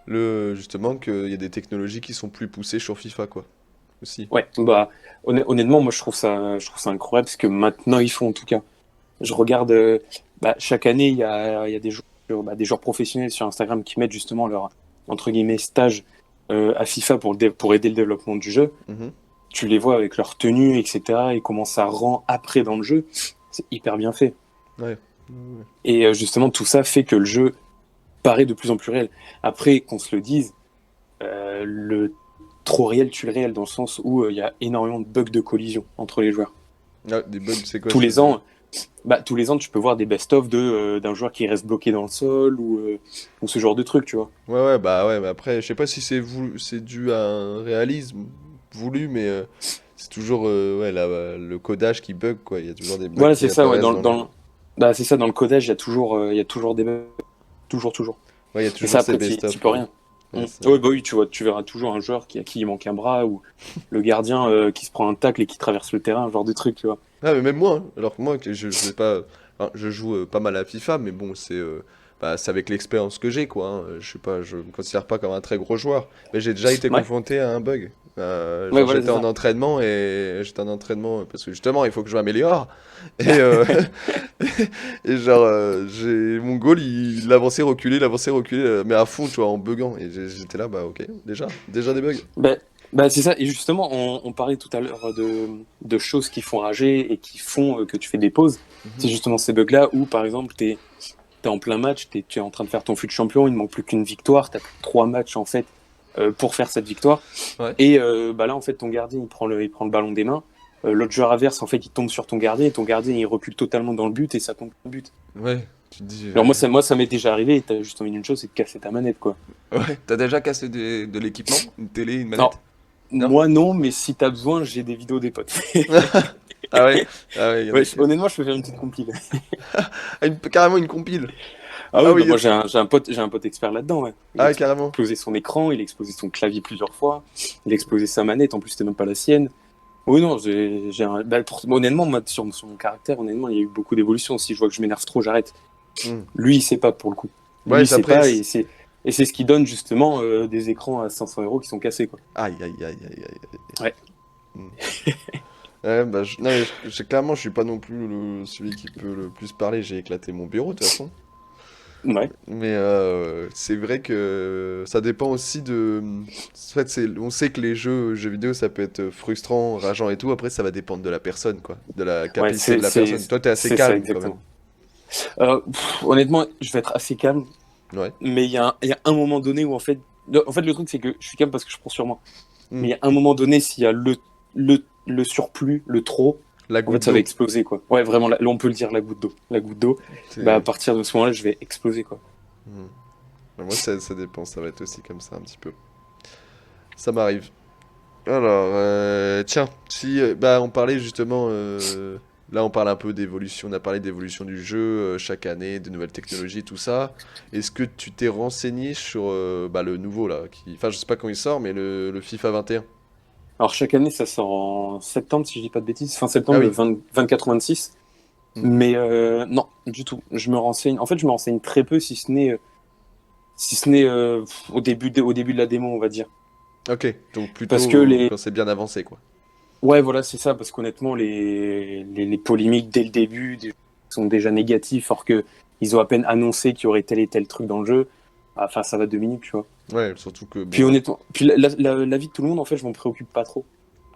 justement qu'il y a des technologies qui sont plus poussées sur FIFA, quoi. Aussi. Ouais, bah, honnêtement, moi, je trouve ça incroyable, parce que maintenant, ils font, en tout cas. Je regarde, bah, chaque année, il y a des joueurs professionnels sur Instagram qui mettent justement leur, entre guillemets, stage à FIFA pour aider le développement du jeu. Mhm. Tu les vois avec leur tenue, etc. et comment ça rend après dans le jeu. C'est hyper bien fait. Ouais. Ouais. Et justement, tout ça fait que le jeu paraît de plus en plus réel. Après, qu'on se le dise, le trop réel tue le réel dans le sens où il y a énormément de bugs de collision entre les joueurs. Ah, des bugs, c'est quoi? Tous les C'est-à-dire? ans, tous les ans, tu peux voir des best-of d'un joueur qui reste bloqué dans le sol ou ce genre de truc, tu vois. Ouais, mais après, je sais pas si c'est dû à un réalisme voulu, mais c'est toujours ouais, le codage qui bug, quoi. Il y a toujours des bugs Voilà, qui c'est ça, ouais. apparaissent dans le jeu. Bah, c'est ça, dans le codage, il y a toujours des bugs. Toujours, toujours. Ouais, il y a Mais ça, toujours ces après, t'y best-of, peux quoi. rien. Ouais, ça. Ouais, bah oui, tu verras toujours un joueur à qui il manque un bras ou le gardien qui se prend un tacle et qui traverse le terrain, genre de truc, tu vois. Ah, mais même moi, hein. Alors que moi, que je vais pas. Enfin, je joue pas mal à FIFA, mais bon, c'est avec l'expérience que j'ai, quoi. Hein. Je suis pas, je me considère pas comme un très gros joueur. Mais j'ai déjà été Ouais, confronté à un bug. ouais, Genre, voilà, c'est ça. j'étais en entraînement parce que justement, il faut que je m'améliore. Et, euh, et genre, mon goal, il avançait, reculé, mais à fond, tu vois, en buguant. Et j'étais là, bah ok, déjà des bugs. Bah, c'est ça. Et justement, on parlait tout à l'heure de choses qui font rager et qui font que tu fais des pauses. C'est Mhm. justement ces bugs-là où, par exemple, t'es en plein match, tu es en train de faire ton fut de champion, il ne manque plus qu'une victoire, tu as trois matchs en fait pour faire cette victoire. Ouais. Et bah là, en fait, ton gardien, il prend le ballon des mains. L'autre joueur adverse, en fait, il tombe sur ton gardien et ton gardien, il recule totalement dans le but et ça tombe dans le but. Ouais, tu te dis. Alors moi, ça m'est déjà arrivé et t'as juste envie d'une chose, c'est de casser ta manette, quoi. Ouais, t'as déjà cassé de l'équipement? Une télé, une Non, manette? Non? moi non, mais si t'as besoin, j'ai des vidéos des potes. Ah ouais? Ah ouais, il y en a Ouais, qui. honnêtement, je peux faire une petite compile. Ah, carrément une compile. Ah Ah oui, bah oui, moi j'ai un pote expert là-dedans, ouais. Il ah a ouais, carrément. explosé son écran, il a explosé son clavier plusieurs fois, il a explosé sa manette, en plus c'était même pas la sienne. Oui, non, honnêtement, moi, sur mon caractère, honnêtement, il y a eu beaucoup d'évolutions. Si je vois que je m'énerve trop, j'arrête. Hmm. Lui, il sait pas pour le coup. Lui, Ouais, il ça sait pas presse. et c'est ce qui donne justement des écrans à 500 euros qui sont cassés, quoi. Aïe, aïe, aïe, aïe, aïe. Ouais. Hmm. Ouais, bah, non, mais clairement, je suis pas non plus celui qui peut le plus parler. J'ai éclaté mon bureau, de toute façon. Ouais. Mais c'est vrai que ça dépend aussi de. En fait, on sait que les jeux vidéo, ça peut être frustrant, rageant et tout. Après, ça va dépendre de la personne, quoi. De la Ouais, capacité de la personne. Toi, t'es assez c'est ça calme, quand même. exactement. Honnêtement, je vais être assez calme, Ouais. mais il y a un moment donné où en fait, le truc, c'est que je suis calme parce que je prends sur moi. Hmm. Mais il y a un moment donné, s'il y a le surplus, le trop, La en fait, goutte ça va d'eau. exploser, quoi. Ouais, vraiment, là, on peut le dire, la goutte d'eau. La goutte d'eau, bah, à C'est. partir de ce moment-là, je vais exploser, quoi. Hmm. Bah, moi, ça dépend. Ça va être aussi comme ça, un petit peu. Ça m'arrive. Alors, tiens, si bah on parlait justement, là on parle un peu d'évolution, on a parlé d'évolution du jeu chaque année, de nouvelles technologies, tout ça. Est-ce que tu t'es renseigné sur bah, le nouveau là, enfin je sais pas quand il sort, mais le FIFA 21? Alors, chaque année, ça sort en septembre, si je dis pas de bêtises, fin Ah septembre, le oui, 24 ou 26. Mhm. Mais non, du tout. Je me renseigne. En fait, je me renseigne très peu, si ce n'est au début de la démo, on va dire. Ok, donc Parce plutôt que les. quand c'est bien avancé, quoi. Ouais, voilà, c'est ça. Parce qu'honnêtement, les polémiques dès le début sont déjà négatifs, alors que ils ont à peine annoncé qu'il y aurait tel et tel truc dans le jeu. Enfin, ça va 2 minutes, tu vois. Ouais, surtout que, Puis bon, honnêtement, puis la vie de tout le monde, en fait, je m'en préoccupe pas trop.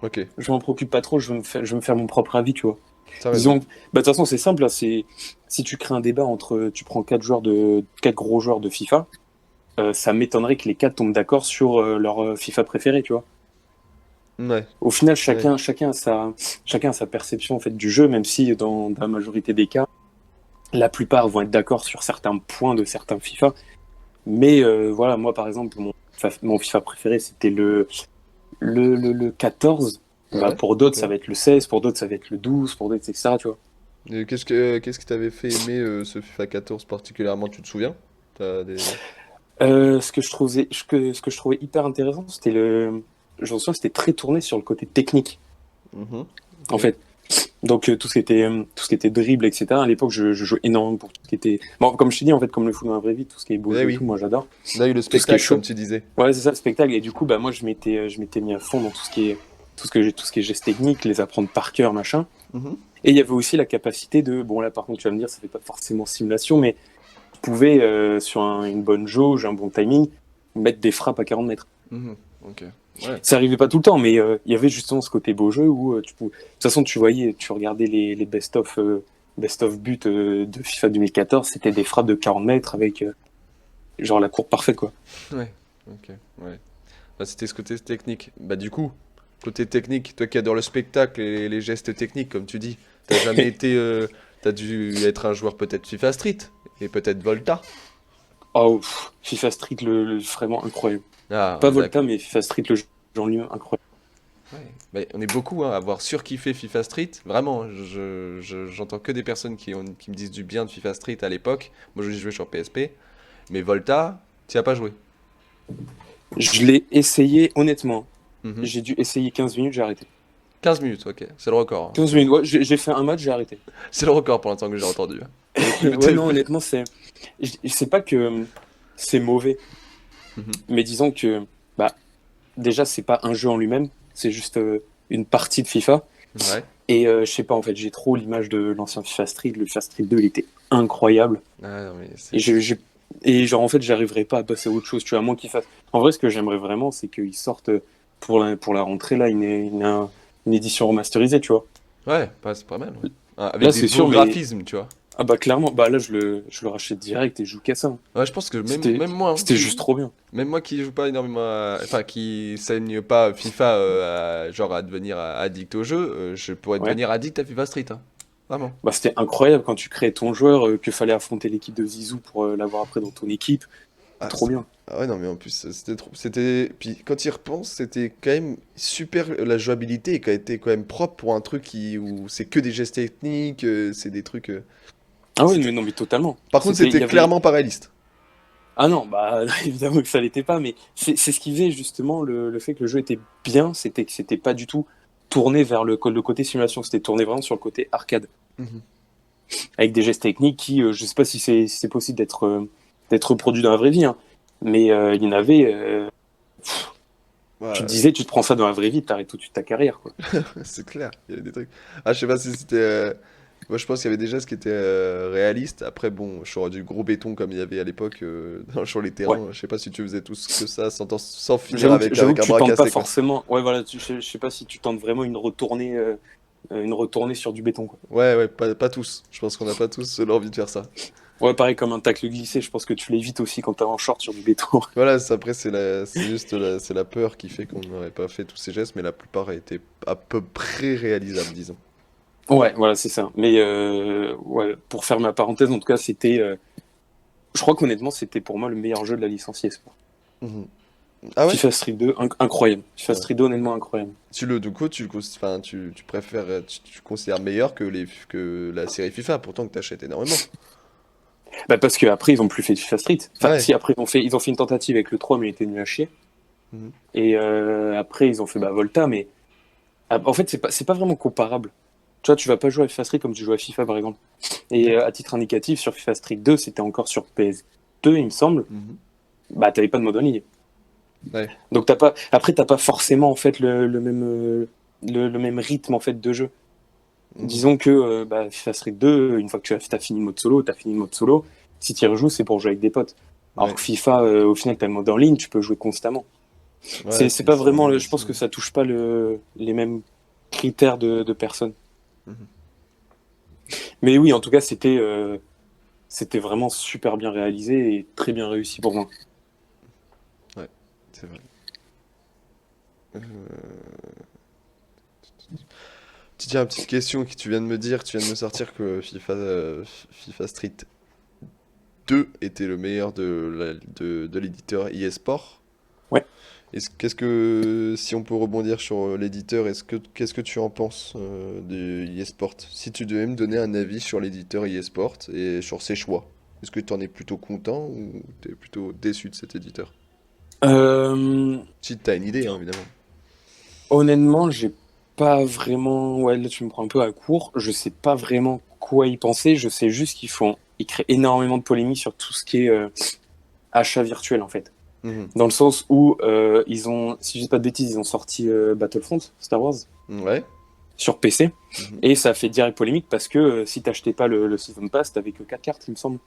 ok, Je m'en préoccupe pas trop. Je veux me faire mon propre avis, tu vois. t'as raison. Disons, bah, de toute façon, c'est simple. Là, si tu crées un débat entre, tu prends quatre gros joueurs de FIFA, ça m'étonnerait que les quatre tombent d'accord sur leur FIFA préféré, tu vois. Ouais, Au final, ouais. chacun a sa perception en fait du jeu, même si dans la majorité des cas, la plupart vont être d'accord sur certains points de certains FIFA. Mais voilà, moi par exemple, mon FIFA préféré, c'était le 14. Bah, Ouais, pour d'autres, ok. ça va être le 16, pour d'autres, ça va être le 12, pour d'autres, etc. Tu vois. Et qu'est-ce qui t'avait fait aimer ce FIFA 14 particulièrement, tu te souviens? T'as des... Ce que je trouvais hyper intéressant, je me souviens, c'était très tourné sur le côté technique, Mhm, en ok. fait. Donc tout ce qui était dribble, etc. À l'époque, je jouais énormément pour tout ce qui était. Bon, comme je t'ai dit, en fait, comme le foot dans la vraie vie, tout ce qui est beau Eh jeu et oui, tout, moi j'adore. là, il y a eu le Tout ce qui est spectacle, comme chaud. tu disais. Ouais, c'est ça le spectacle. Et du coup, bah moi je m'étais mis à fond dans tout ce qui est gestes techniques, les apprendre par cœur, machin. Mhm. Et il y avait aussi la capacité de, bon là par contre tu vas me dire, ça fait pas forcément simulation, mais je pouvais sur une bonne jauge, un bon timing, mettre des frappes à 40 mètres. Mhm, ok. Ouais. Ça arrivait pas tout le temps, mais il y avait justement ce côté beau jeu où de toute façon, tu regardais les best of buts de FIFA 2014, c'était des frappes de 40 mètres avec genre la courbe parfaite, quoi. Ouais, ok, ouais. Bah, c'était ce côté technique. Bah, du coup, côté technique, toi qui adores le spectacle et les gestes techniques, comme tu dis, t'as jamais été. T'as dû être un joueur peut-être FIFA Street et peut-être Volta. Oh, FIFA Street, vraiment incroyable. Ah, on Pas est Volta, d'accord. mais FIFA Street, le jeu en lui-même, incroyable. Ouais. Bah, on est beaucoup hein, à avoir surkiffé FIFA Street. Vraiment, j'entends que des personnes qui me disent du bien de FIFA Street à l'époque. Moi, je jouais sur PSP. Mais Volta, t'y as pas joué. Je l'ai essayé, honnêtement. Mhm. J'ai dû essayer 15 minutes, j'ai arrêté. 15 minutes, ok. C'est le record, hein. 15 minutes, ouais, j'ai fait un match, j'ai arrêté. C'est le record pour l'instant que j'ai entendu, hein. Le Ouais, non, TP. honnêtement, c'est pas que c'est mauvais, Mhm. mais disons que, bah, déjà, c'est pas un jeu en lui-même, c'est juste une partie de FIFA. Ouais. Et je sais pas, en fait, j'ai trop l'image de l'ancien FIFA Street. Le FIFA Street 2, il était incroyable. Ah non, mais Et, et genre, en fait, j'arriverais pas à passer à autre chose. Tu vois, à moins qu'il fasse. En vrai, ce que j'aimerais vraiment, c'est qu'ils sortent pour la rentrée, là, une édition remasterisée, tu vois. Ouais, c'est pas mal, ouais. Ah, avec Là, des c'est beaux sûr, mais. graphismes, tu vois. Ah, bah, clairement, bah, là, je le rachète direct et je joue qu'à ça. Ouais, je pense que C'était, même moi, hein, c'était juste trop bien. même moi qui joue pas énormément enfin, qui saigne pas FIFA, genre à devenir addict au jeu, je pourrais Ouais. devenir addict à FIFA Street, hein. Vraiment. Bah, c'était incroyable quand tu créais ton joueur, que fallait affronter l'équipe de Zizou pour l'avoir après dans ton équipe. Ah, Trop bien. ah ouais, non, mais en plus, c'était trop. C'était. Puis quand il repense, c'était quand même super. La jouabilité qui a été quand même propre pour un truc où c'est que des gestes techniques, c'est des trucs. Ah ouais, mais C'était... non, mais totalement. Par contre, Il c'était y avait. clairement pas réaliste. Ah non, bah évidemment que ça l'était pas, mais c'est ce qui faisait justement le fait que le jeu était bien, c'était que c'était pas du tout tourné vers le côté simulation, c'était tourné vraiment sur le côté arcade, Mhm. avec des gestes techniques qui, je sais pas si c'est possible d'être reproduit dans la vraie vie, hein, mais il y en avait, tu te Ouais, disais, tu te prends ça dans la vraie vie, t'arrêtes tout de suite ta carrière, quoi. c'est clair, il y avait des trucs. Ah, je sais pas si c'était. Moi, je pense qu'il y avait des gestes qui étaient réalistes. Après, bon, sur du gros béton comme il y avait à l'époque sur les Ouais. terrains, je sais pas si tu faisais tout ce que ça sans finir J'avoue avec que un tu bras tentes pas cassé, quoi. forcément, ouais voilà, je sais pas si tu tentes vraiment une retournée sur du béton, quoi. Ouais, ouais, pas tous. Je pense qu'on n'a pas tous l'envie de faire ça. Ouais, pareil comme un tacle glissé, je pense que tu l'évites aussi quand t'es en short sur du béton. Voilà, après, c'est juste c'est la peur qui fait qu'on n'aurait pas fait tous ces gestes, mais la plupart étaient à peu près réalisables, disons. Ouais, voilà, c'est ça. Mais ouais, pour faire ma parenthèse, en tout cas, je crois qu'honnêtement, c'était pour moi le meilleur jeu de la licence eSport. Mhm. Ah ouais? FIFA Street 2, incroyable. FIFA Ouais. Street 2, honnêtement, incroyable. Du coup, enfin, tu préfères, tu considères meilleur que la série FIFA, pourtant que t'achètes énormément. Bah, parce qu'après, ils ont plus fait FIFA Street. Enfin, Ouais. si, après, ils ont fait une tentative avec le 3, mais il était nul à chier. Mhm. Et après, ils ont fait Volta, mais en fait, c'est pas vraiment comparable. Tu vois, tu vas pas jouer à FIFA Street comme tu joues à FIFA, par exemple. Et à titre indicatif, sur FIFA Street 2, c'était encore sur PS2, il me semble. Mhm. Bah, t'avais pas de mode en ligne. Ouais. Donc t'as pas. Après, t'as pas forcément en fait le même rythme en fait de jeu. Mhm. Disons que bah, FIFA Street 2, une fois que tu as fini le mode solo, t'as fini le mode solo. Si tu y rejoues, c'est pour jouer avec des potes. Alors Ouais. que FIFA, au final, t'as le mode en ligne, tu peux jouer constamment. Ouais, C'est puis pas c'est un vraiment. mode Je pense aussi. que ça touche pas les mêmes critères de personnes. Mhm. Mais oui, en tout cas, c'était vraiment super bien réalisé et très bien réussi pour moi. Ouais, c'est vrai. Euh, Tiens, petite question que tu viens de me dire, tu viens de me sortir que FIFA Street 2 était le meilleur de l'éditeur eSport. Ouais. Qu'est-ce que, si on peut rebondir sur l'éditeur, qu'est-ce que tu en penses de eSport? Si tu devais me donner un avis sur l'éditeur eSport et sur ses choix, est-ce que tu en es plutôt content ou tu es plutôt déçu de cet éditeur? Euh, Si tu as une idée, hein, évidemment. Honnêtement, j'ai pas vraiment. Ouais, là, tu me prends un peu à court. Je sais pas vraiment quoi y penser. Je sais juste ils créent énormément de polémies sur tout ce qui est achat virtuel, en fait. Mhm. Dans le sens où si je dis pas de bêtises, ils ont sorti Battlefront, Star Wars, Ouais. sur PC. Mhm. Et ça a fait direct polémique parce que si t'achetais pas le Season Pass, t'avais que 4 cartes, il me semble.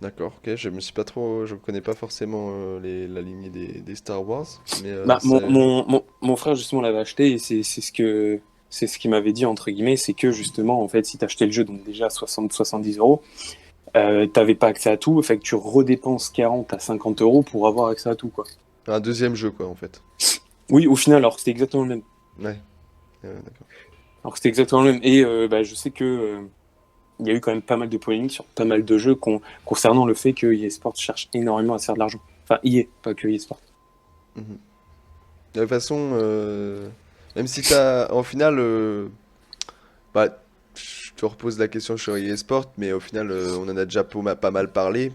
D'accord, ok, je connais pas forcément la lignée des Star Wars, mais Bah, mon frère, justement, l'avait acheté et c'est ce qu'il m'avait dit, entre guillemets, c'est que justement, en fait, si t'achetais le jeu, donc déjà 60-70 euros, t'avais pas accès à tout, fait que tu redépenses 40 à 50 euros pour avoir accès à tout, quoi. un deuxième jeu quoi en fait. Oui, au final, alors que c'était exactement le même. Ouais, d'accord. Alors que c'était exactement le même. Et bah, je sais que il y a eu quand même pas mal de polémiques sur pas mal de jeux concernant le fait que EA Sports cherche énormément à se faire de l'argent. Enfin, EA, pas que EA Sports. Mhm. De toute façon, même si t'as, en final, bah, je te repose la question sur eSport, mais au final, on en a déjà pas mal parlé.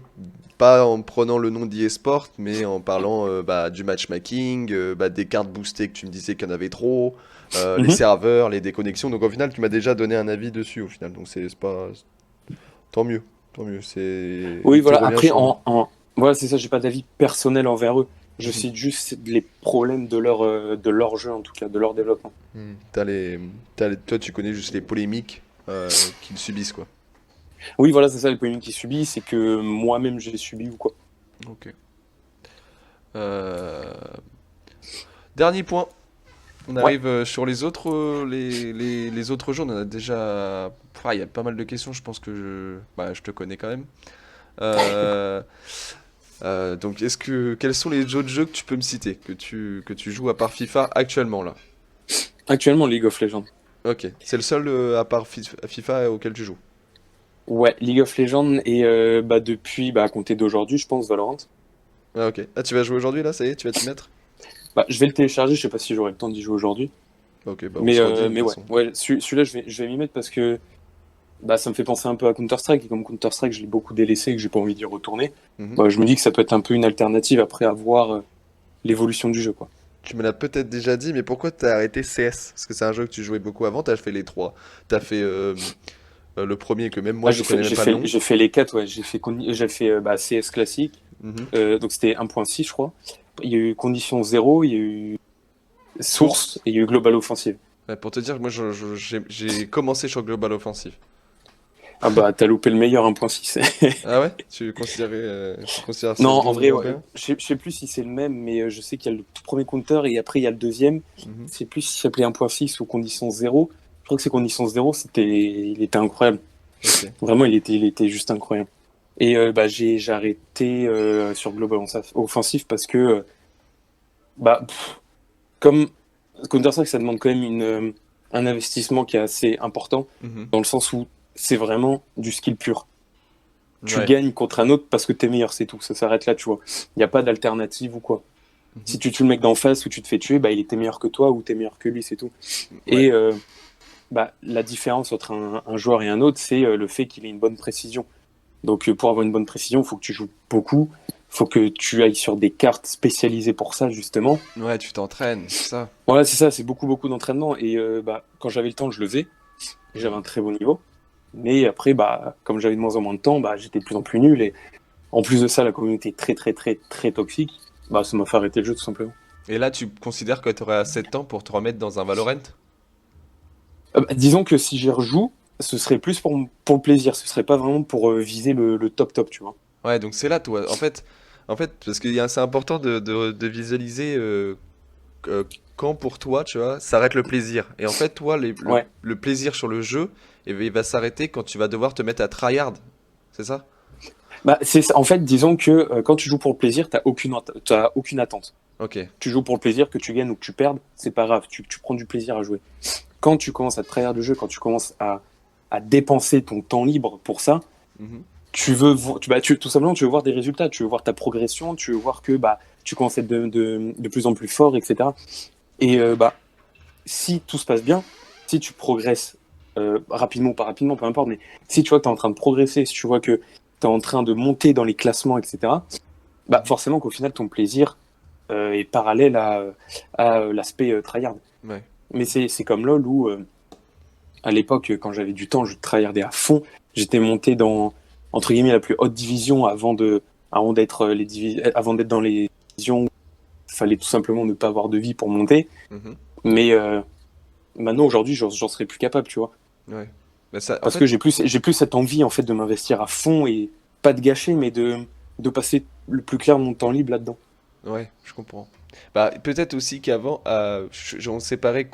Pas en prenant le nom d'eSport, mais en parlant bah, du matchmaking, bah, des cartes boostées que tu me disais qu'il y en avait trop, les Mhm. serveurs, les déconnexions. Donc au final, tu m'as déjà donné un avis dessus au final. Donc c'est pas. Tant mieux. Tant mieux. Oui, Il te voilà. revient Après, sur. voilà, c'est ça. J'ai pas d'avis personnel envers eux. Je Mhm. cite juste les problèmes de leur jeu, en tout cas, de leur développement. Toi, tu connais juste les polémiques qu'ils subissent, quoi. Oui, voilà, c'est ça les polémiques qu'ils subissent, c'est que moi-même j'ai subi ou quoi. Ok. Euh, Dernier point. On Ouais. arrive sur les autres, les autres jeux. On en a déjà. Ah, il y a pas mal de questions. Je pense que je te connais quand même. Euh, donc, quels sont les autres jeux que tu peux me citer, que tu joues à part FIFA actuellement là? Actuellement, League of Legends. Ok. C'est le seul à part FIFA auquel tu joues. Ouais, League of Legends et bah, depuis, bah, à compter d'aujourd'hui, je pense, Valorant. Ah, ok. Ah, tu vas jouer aujourd'hui là, ça y est, tu vas t'y mettre? Bah, je vais le télécharger, je sais pas si j'aurai le temps d'y jouer aujourd'hui. Ok, bah on se redit de toute Mais ouais, façon. ouais celui-là, je vais m'y mettre parce que bah, ça me fait penser un peu à Counter-Strike. Et comme Counter-Strike, je l'ai beaucoup délaissé et que j'ai pas envie d'y retourner, Mhm. bah, je me dis que ça peut être un peu une alternative après avoir l'évolution du jeu, quoi. Tu me l'as peut-être déjà dit, mais pourquoi t'as arrêté CS? Parce que c'est un jeu que tu jouais beaucoup avant, t'as fait les trois. T'as fait le premier que même moi Ah, je connais même pas le nom. j'ai fait les 4, ouais. J'ai fait bah, CS classique, Mhm. donc c'était 1.6, je crois. Il y a eu Condition 0, il y a eu Source Source. et il y a eu Global Offensive. Ouais, pour te dire, moi j'ai commencé sur Global Offensive. Ah bah, t'as loupé le meilleur 1.6. Ah ouais? Tu considères Non, CSGO en vrai, numéro ouais. 1? Je sais plus si c'est le même, mais je sais qu'il y a le tout premier counter et après il y a le deuxième. Mhm. Je sais plus s'il s'appelait 1.6 ou Condition 0. Je crois que c'est Condition 0, il était incroyable. Ok. Vraiment, il était juste incroyable. Et bah, j'ai arrêté sur Global Offensive parce que, bah, comme Counter-Strike, ça demande quand même un investissement qui est assez important, Mhm. dans le sens où c'est vraiment du skill pur. Tu Ouais. gagnes contre un autre parce que t'es meilleur, c'est tout. Ça s'arrête là, tu vois. Il n'y a pas d'alternative ou quoi. Mhm. Si tu tues le mec d'en face ou tu te fais tuer, bah, il était meilleur que toi ou t'es meilleur que lui, c'est tout. Ouais. Et bah, la différence entre un joueur et un autre, c'est le fait qu'il ait une bonne précision. Donc pour avoir une bonne précision, il faut que tu joues beaucoup, il faut que tu ailles sur des cartes spécialisées pour ça, justement. Ouais, tu t'entraînes, c'est ça. Voilà, c'est ça, c'est beaucoup, beaucoup d'entraînement. Et bah, quand j'avais le temps, je le faisais. j'avais un très bon niveau. Mais après, bah, comme j'avais de moins en moins de temps, bah, j'étais de plus en plus nul. Et en plus de ça, la communauté est très, très, très, très toxique. Bah, ça m'a fait arrêter le jeu, tout simplement. Et là, tu considères que tu aurais assez de temps pour te remettre dans un Valorant? Bah, disons que si j'y rejoue, ce serait plus pour le plaisir. Ce serait pas vraiment pour viser le top top, tu vois. Ouais, donc c'est là, toi. En fait, parce que c'est important de visualiser euh, quand pour toi, tu vois, s'arrête le plaisir. Et en fait, toi, Ouais. le plaisir sur le jeu, il va s'arrêter quand tu vas devoir te mettre à tryhard. C'est ça? Bah, en fait, disons que quand tu joues pour le plaisir, t'as aucune attente. Ok. Tu joues pour le plaisir, que tu gagnes ou que tu perdes, c'est pas grave. Tu prends du plaisir à jouer. Quand tu commences à trahir le jeu, quand tu commences à dépenser ton temps libre pour ça, Mhm. tout simplement, tu veux voir des résultats, tu veux voir ta progression, tu veux voir que bah, tu commences à être de plus en plus fort, etc. Et bah, si tout se passe bien, si tu progresses rapidement ou pas rapidement, peu importe, mais si tu vois que tu es en train de progresser, si tu vois que tu es en train de monter dans les classements, etc., bah, Mhm. forcément qu'au final, ton plaisir est parallèle à l'aspect tryhard. Ouais. Mais c'est comme LoL où, à l'époque, quand j'avais du temps, je tryhardais à fond. J'étais monté dans, entre guillemets, la plus haute division avant d'être dans les divisions où il fallait tout simplement ne pas avoir de vie pour monter. Mhm. Mais maintenant, aujourd'hui, j'en serais plus capable, tu vois. Ouais. Mais ça, en Parce que fait, j'ai plus cette envie, en fait, de m'investir à fond et pas de gâcher, mais de passer le plus clair de mon temps libre là-dedans. ouais, je comprends. Bah, peut-être aussi qu'avant, on séparait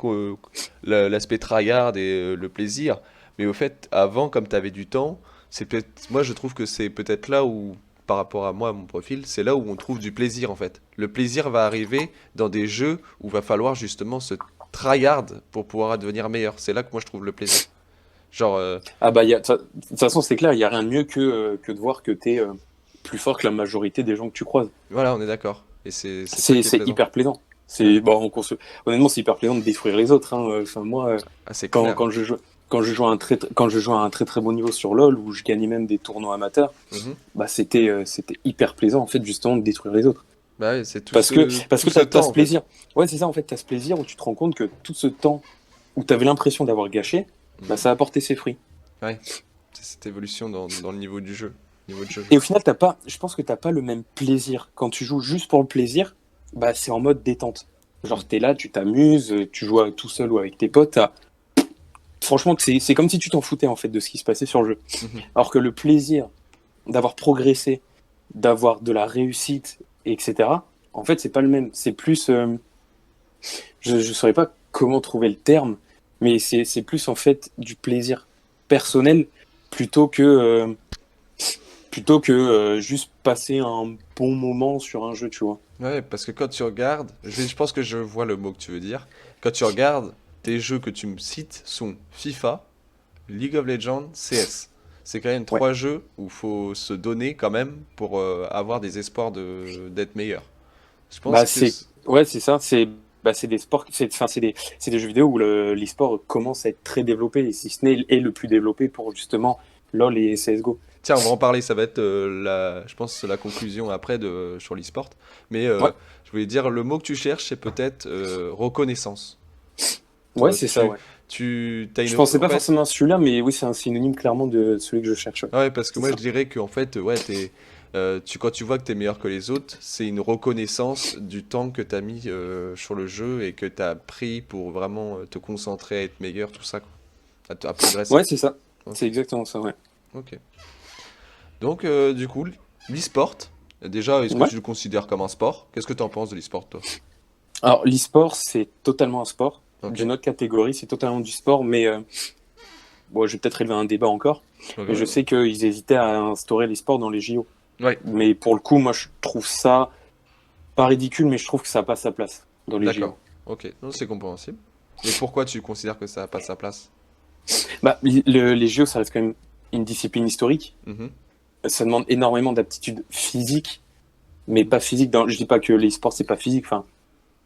l'aspect tryhard et le plaisir. Mais au fait, avant, comme tu avais du temps, c'est peut-être, moi je trouve que c'est peut-être là où, par rapport à moi, à mon profil, c'est là où on trouve du plaisir en fait. Le plaisir va arriver dans des jeux où va falloir justement se tryhard pour pouvoir devenir meilleur. C'est là que moi je trouve le plaisir. Genre, Ah bah, de toute façon, c'est clair, il n'y a rien de mieux que de voir que tu es plus fort que la majorité des gens que tu croises. voilà, on est d'accord. Et c'est ça qui est C'est plaisant. hyper plaisant. Ouais. Honnêtement, c'est hyper plaisant de détruire les autres, hein. Enfin, moi, Ah, c'est quand, clair. quand je joue, quand je joue à un très très bon niveau sur LoL, où je gagnais même des tournois amateurs, Mhm. bah, c'était hyper plaisant, en fait, justement, de détruire les autres. Bah ouais, c'est Parce que, parce tout que ce t'as temps ce en fait. plaisir. Ouais, c'est ça, en fait, t'as ce plaisir où tu te rends compte que tout ce temps où t'avais l'impression d'avoir gâché, bah, Mhm. ça a apporté ses fruits. Ouais, c'est cette évolution dans le niveau du jeu. Niveau de jeu. Et au final, je pense que t'as pas le même plaisir. Quand tu joues juste pour le plaisir, bah, c'est en mode détente. Mhm. Genre, t'es là, tu t'amuses, tu joues tout seul ou avec tes potes. Franchement, c'est comme si tu t'en foutais, en fait, de ce qui se passait sur le jeu. Mhm. Alors que le plaisir d'avoir progressé, d'avoir de la réussite, etc., en fait, c'est pas le même. C'est plus. Je ne saurais pas comment trouver le terme, mais c'est plus, en fait, du plaisir personnel plutôt que. Juste passer un bon moment sur un jeu, tu vois. Ouais, parce que quand tu regardes, je pense que je vois le mot que tu veux dire. Quand tu regardes, tes jeux que tu me cites sont FIFA, League of Legends, CS. C'est quand même Ouais. trois jeux où il faut se donner quand même pour avoir des espoirs d'être meilleur. Je pense Bah, que... ouais, c'est ça. C'est des sports, enfin, c'est des jeux vidéo où l'e-sport commence à être très développé, et si ce n'est est le plus développé pour justement LoL et CSGO. Tiens, on va en parler, ça va être je pense, la conclusion après sur l'e-sport. Mais Ouais, je voulais dire, le mot que tu cherches, c'est peut-être reconnaissance. ouais, Toi, c'est ça, ouais. tu as Je une... pensais En pas fait, forcément à celui-là, mais oui, c'est un synonyme clairement de celui que je cherche. Ouais. ouais, parce que C'est moi, ça. je dirais qu'en fait, ouais, quand tu vois que tu es meilleur que les autres, c'est une reconnaissance du temps que tu as mis sur le jeu et que tu as pris pour vraiment te concentrer à être meilleur, tout ça, quoi. À progresser. Ouais, c'est ça. C'est Ok, exactement ça, ouais. ok. Donc, du coup, l'e-sport, déjà, est-ce que Ouais. tu le considères comme un sport? Qu'est-ce que tu en penses de l'e-sport, toi? Alors, l'e-sport, c'est totalement un sport. Ok, D'une autre catégorie, c'est totalement du sport, mais bon, je vais peut-être élever un débat encore. Mais je ok. sais qu'ils hésitaient à instaurer l'e-sport dans les JO. Ouais, Mais pour le coup, moi, je trouve ça pas ridicule, mais je trouve que ça n'a pas sa place dans les d'accord. JO. Ok, non, c'est compréhensible. Et pourquoi tu considères que ça n'a pas sa place? Bah, les JO, ça reste quand même une discipline historique. Mhm. Ça demande énormément d'aptitude physique, mais pas physique. Je dis pas que les sports, c'est pas physique. Enfin,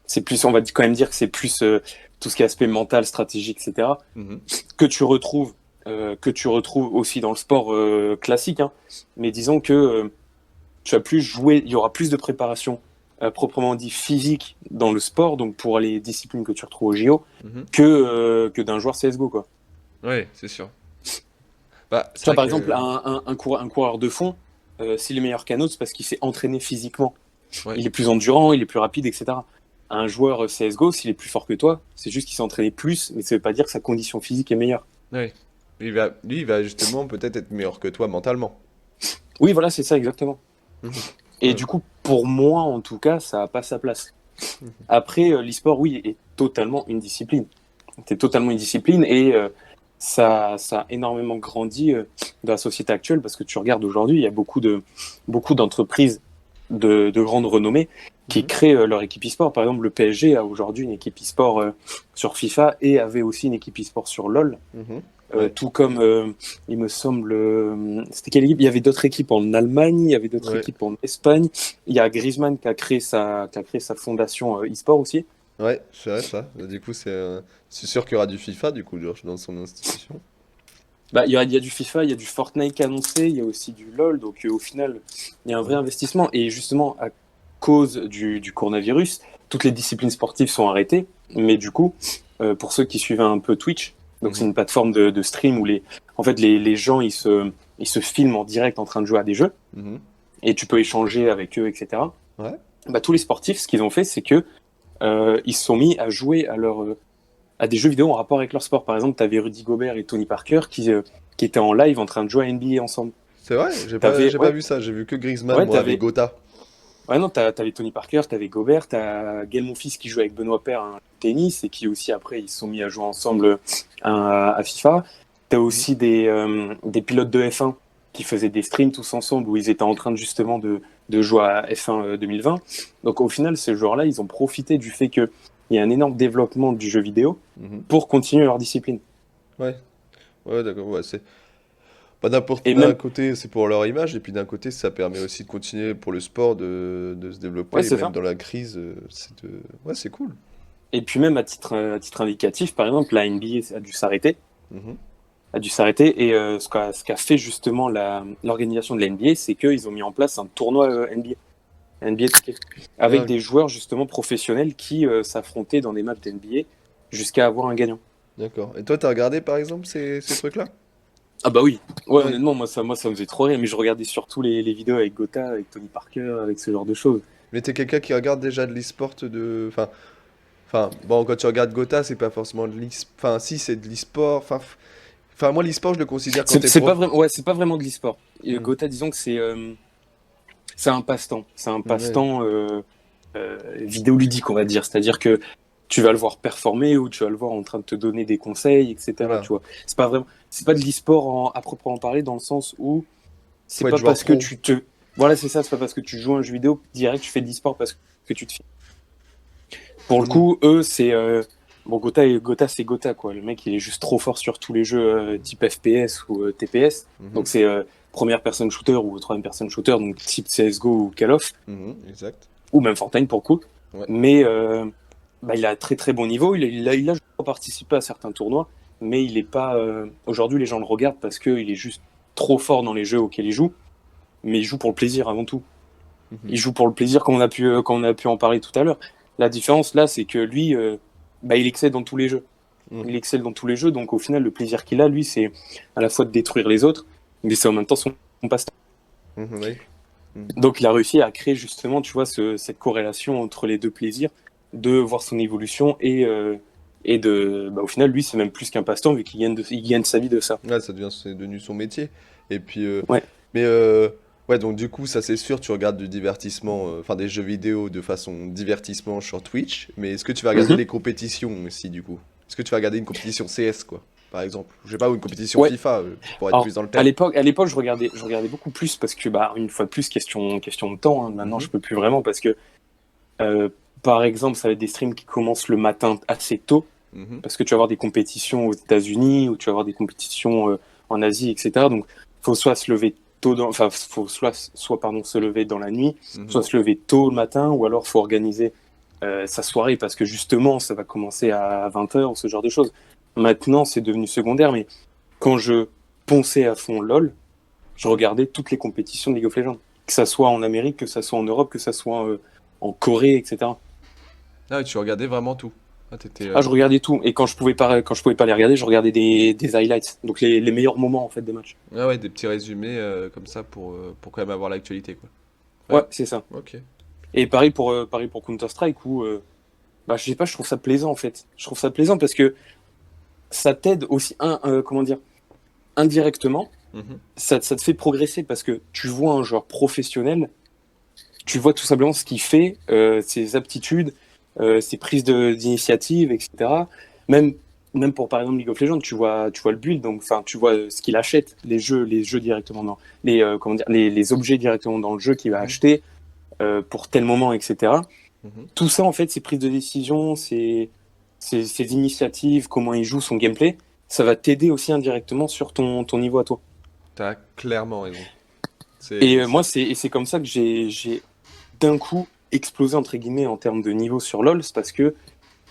c'est plus, on va quand même dire que c'est plus tout ce qui est aspect mental, stratégique, etc. Mhm. Que tu retrouves aussi dans le sport classique. Hein. Mais disons que tu vas plus jouer, il y aura plus de préparation proprement dit physique dans le sport, donc pour les disciplines que tu retrouves au JO, Mhm. que d'un joueur CSGO, quoi. Ouais, c'est sûr. Bah, c'est Tu vois, vrai par que. exemple, un coureur de fond, s'il est meilleur qu'un autre, c'est parce qu'il s'est entraîné physiquement. Ouais, Il est plus endurant, il est plus rapide, etc. Un joueur CSGO, s'il est plus fort que toi, c'est juste qu'il s'est entraîné plus, mais ça veut pas dire que sa condition physique est meilleure. ouais. Lui, il va justement peut-être être meilleur que toi mentalement. Oui, voilà, c'est ça exactement. Mhm. Et Ouais. du coup, pour moi, en tout cas, ça n'a pas sa place. Mhm. Après, l'e-sport, oui, est totalement une discipline. C'est totalement une discipline et ça a énormément grandi dans la société actuelle parce que tu regardes aujourd'hui, il y a beaucoup d'entreprises de grande renommée qui Mhm. créent leur équipe e-sport. Par exemple, le PSG a aujourd'hui une équipe e-sport sur FIFA et avait aussi une équipe e-sport sur LoL. Mhm. Ouais, Tout comme, il me semble, c'était quelle équipe? Il y avait d'autres équipes en Allemagne, il y avait d'autres ouais, équipes en Espagne. Il y a Griezmann qui a créé sa fondation e-sport aussi. ouais, c'est vrai ça. Du coup, c'est sûr qu'il y aura du FIFA, du coup, Georges, dans son institution. Bah, il y a du FIFA, il y a du Fortnite qui est annoncé, il y a aussi du LoL. Donc, au final, il y a un vrai Mhm. investissement. Et justement, à cause du coronavirus, toutes les disciplines sportives sont arrêtées. Mais du coup, pour ceux qui suivaient un peu Twitch, donc c'est Mhm. une plateforme de stream où en fait, les gens ils se filment en direct en train de jouer à des jeux Mhm. et tu peux échanger avec eux, etc. Ouais, Bah, tous les sportifs, ce qu'ils ont fait, c'est que ils se sont mis à jouer à des jeux vidéo en rapport avec leur sport. Par exemple, tu avais Rudy Gobert et Tony Parker qui étaient en live en train de jouer à NBA ensemble. c'est vrai, j'ai pas, T'avais, j'ai pas ouais, vu ça. J'ai vu que Griezmann, ouais, moi, avec t'avais, Gotha. ouais, non, t'avais Tony Parker, t'avais Gobert, t'as Gaël Monfils qui joue avec Benoît Paire à un tennis et qui aussi après ils se sont mis à jouer ensemble à FIFA. T'as Mhm. aussi des pilotes de F1 qui faisaient des streams tous ensemble où ils étaient en train justement de jouer à F1 2020. Donc au final, ces joueurs-là, ils ont profité du fait qu'il y a un énorme développement du jeu vidéo Mhm. pour continuer leur discipline. Ouais, ouais, d'accord, ouais, c'est. Pas n'importe, Et d'un même, côté, c'est pour leur image, et puis d'un côté, ça permet aussi de continuer pour le sport de se ouais, développer, et c'est même ça. dans la crise, ouais, c'est cool. Et puis même à titre indicatif, par exemple, la NBA a dû s'arrêter, Mhm. et ce qu'a fait justement l'organisation de la NBA, c'est qu'ils ont mis en place un tournoi NBA 2K, avec Ah, des joueurs justement professionnels qui s'affrontaient dans des matchs d'NBA jusqu'à avoir un gagnant. d'accord. Et toi, t'as regardé, par exemple, ces trucs-là? Ah bah oui, ouais, Ouais. honnêtement, moi ça me faisait trop rire, mais je regardais surtout les vidéos avec Gotha, avec Tony Parker, avec ce genre de choses. Mais t'es quelqu'un qui regarde déjà de l'e-sport Enfin, bon, quand tu regardes Gotha, c'est pas forcément de l'e-sport. Enfin, si, c'est de l'e-sport. Enfin, moi, l'e-sport, je le considère quand t'es C'est pas prof. vraiment, ouais, c'est pas vraiment de l'e-sport. Et Hmm. Gotha, disons que c'est un passe-temps. C'est un Ouais. passe-temps vidéoludique, on va dire. C'est-à-dire que tu vas le voir performer ou tu vas le voir en train de te donner des conseils, etc. Tu Voilà. vois. C'est pas de l'e-sport à proprement parler dans le sens où c'est Faut être pas joueur parce que pro. voilà, c'est ça, c'est pas parce que tu joues à un jeu vidéo direct tu fais de l'e-sport parce que tu te filmes. Pour le Mhm. coup, eux, bon, Gotha, c'est Gotha, quoi. Le mec, il est juste trop fort sur tous les jeux type FPS ou TPS. Mhm. Donc c'est première personne shooter ou troisième personne shooter, donc type CSGO ou Call of Mhm. Exact. ou même Fortnite pour le coup. Ouais. Mais bah, il a un très très bon niveau. Il a participé à certains tournois, mais il est pas. Aujourd'hui, les gens le regardent parce qu'il est juste trop fort dans les jeux auxquels il joue. Mais il joue pour le plaisir avant tout. Mhm. Il joue pour le plaisir, comme on a pu en parler tout à l'heure. La différence là, c'est que lui, bah, il excelle dans tous les jeux. Mhm. Il excelle dans tous les jeux, donc au final, le plaisir qu'il a, lui, c'est à la fois de détruire les autres, mais c'est en même temps son passe-temps. Mhm. Oui. Mhm. Donc il a réussi à créer justement, tu vois, cette corrélation entre les deux plaisirs, de voir son évolution bah, au final, lui, c'est même plus qu'un passe-temps vu qu'il gagne sa vie de ça. Ouais, c'est devenu son métier. Et puis, Ouais. mais ouais, donc du coup, ça c'est sûr, tu regardes du divertissement, enfin des jeux vidéo de façon divertissement sur Twitch. Mais est-ce que tu vas regarder Mhm. les compétitions aussi, du coup? Est-ce que tu vas regarder une compétition CS, quoi, par exemple? Je sais pas, ou une compétition Ouais. FIFA, pour être plus Alors, dans le à thème. l'époque, à l'époque, je regardais beaucoup plus parce que, bah, une fois de plus, question de temps, hein. Maintenant, Mhm. je peux plus vraiment parce que, euh, par exemple, ça va être des streams qui commencent le matin assez tôt Mhm. parce que tu vas avoir des compétitions aux États-Unis ou tu vas avoir des compétitions en Asie, etc. Donc, faut soit se lever tôt, enfin, faut soit pardon, se lever dans la nuit, soit Mhm. se lever tôt le matin, ou alors faut organiser sa soirée parce que justement, ça va commencer à 20h ou ce genre de choses. Maintenant, c'est devenu secondaire, mais quand je ponçais à fond LoL, je regardais toutes les compétitions de League of Legends, que ça soit en Amérique, que ça soit en Europe, que ça soit en Corée, etc. Ah, ouais, tu regardais vraiment tout. Ah, t'étais. Ah, je regardais tout. Et quand je pouvais pas les regarder, je regardais des highlights. Donc les meilleurs moments en fait des matchs. Ah ouais, des petits résumés comme ça pour quand même avoir l'actualité, quoi. Ouais, Ouais, c'est ça. ok. Et pareil pour Counter-Strike où, bah, je sais pas, je trouve ça plaisant en fait. Je trouve ça plaisant parce que ça t'aide aussi, comment dire, indirectement, Mhm. ça te fait progresser parce que tu vois un joueur professionnel, tu vois tout simplement ce qu'il fait, ses aptitudes, ses d'initiative, etc. Même, même pour par exemple League of Legends, tu vois le build, donc enfin tu vois ce qu'il achète, les jeux directement dans comment dire, les objets directement dans le jeu qu'il va Mhm. acheter pour tel moment, etc. Mhm. Tout ça en fait, ses prises de décision, ses initiatives, comment il joue son gameplay, ça va t'aider aussi indirectement sur ton niveau à toi. T'as clairement raison. Et C'est, moi, c'est... c'est comme ça que j'ai d'un coup explosé entre guillemets en termes de niveau sur LoL, c'est parce que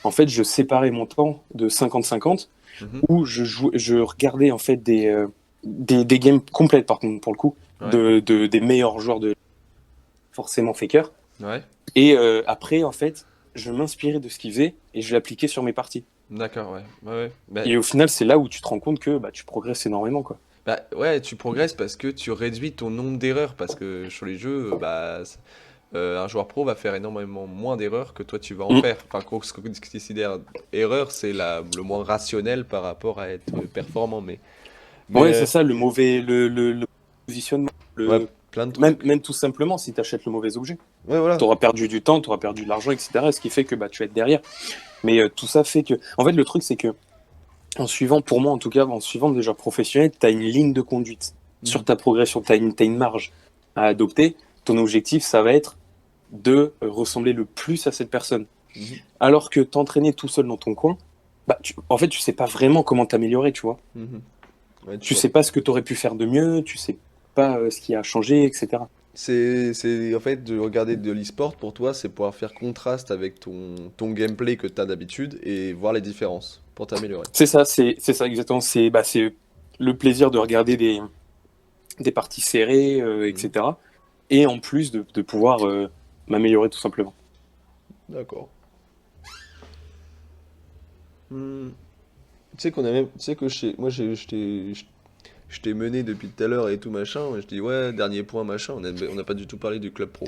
en fait, je séparais mon temps de 50-50 Mhm. où je regardais en fait des games complètes par contre pour le coup Ouais, des meilleurs joueurs de forcément Faker. ouais, Et après, en fait, je m'inspirais de ce qu'ils faisaient et je l'appliquais sur mes parties. d'accord, ouais, ouais, ouais. Et au final, c'est là où tu te rends compte que bah, tu progresses énormément, quoi. Ouais, tu progresses parce que tu réduis ton nombre d'erreurs, parce que sur les jeux, un joueur pro va faire énormément moins d'erreurs que toi tu vas en Mm. faire. Enfin, ce qu'on considère erreur, c'est le moins rationnel par rapport à être performant, mais Ouais, c'est ça, le positionnement. ouais, Le... plein de Même, trucs. même tout simplement, si tu achètes le mauvais objet, Ouais, tu voilà. auras perdu du temps, tu auras perdu de l'argent, etc. Ce qui fait que bah, tu vas être derrière. Mais tout ça fait que. En fait, le truc, c'est que, en suivant, pour moi en tout cas, en suivant des joueurs professionnels, tu as une ligne de conduite sur Mhm. ta progression, t'as une marge à adopter. Ton objectif, ça va être de ressembler le plus à cette personne. Mhm. Alors que t'entraîner tout seul dans ton coin, bah, en fait, tu sais pas vraiment comment t'améliorer, tu vois. Mhm. Ouais, tu Tu vois. sais pas ce que tu aurais pu faire de mieux, tu sais pas ce qui a changé, etc. En fait, de regarder de l'e-sport pour toi, c'est pouvoir faire contraste avec ton gameplay que tu as d'habitude et voir les différences pour t'améliorer. C'est ça exactement. C'est le plaisir de regarder des parties serrées, Mhm. etc. Et en plus de pouvoir m'améliorer tout simplement. D'accord. Hmm. Tu sais qu'on a même, tu sais que moi je t'ai mené depuis tout à l'heure et tout machin. Je dis ouais, dernier point machin. On n'a pas du tout parlé du club pro.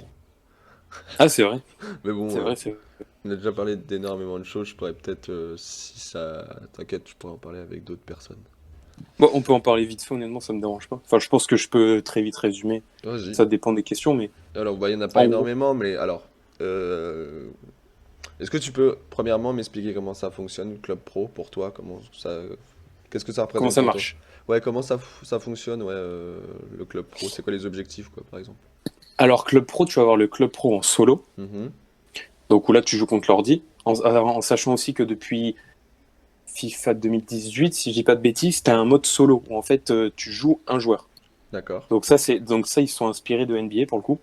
Ah, c'est vrai, Mais bon, c'est vrai, c'est vrai. on a déjà parlé d'énormément de choses. Je pourrais peut-être, si ça t'inquiète, je pourrais en parler avec d'autres personnes. Bon, on peut en parler vite fait, honnêtement, ça me dérange pas. Enfin, je pense que je peux très vite résumer. Vas-y. Ça dépend des questions, mais Alors, bah, il n'y en a pas en gros, énormément, mais alors, euh, est-ce que tu peux, premièrement, m'expliquer comment ça fonctionne, le club pro, pour toi, qu'est-ce que ça comment représente ça pour toi? marche? Ouais, comment ça fonctionne, ouais, le club pro, c'est quoi les objectifs, quoi, par exemple? Alors, Club Pro, tu vas avoir le Club Pro en solo. Mhm. Donc, où là, tu joues contre l'ordi. En sachant aussi que depuis FIFA 2018, si je dis pas de bêtises, tu as un mode solo où en fait tu joues un joueur. D'accord. Donc ça ils sont inspirés de NBA pour le coup.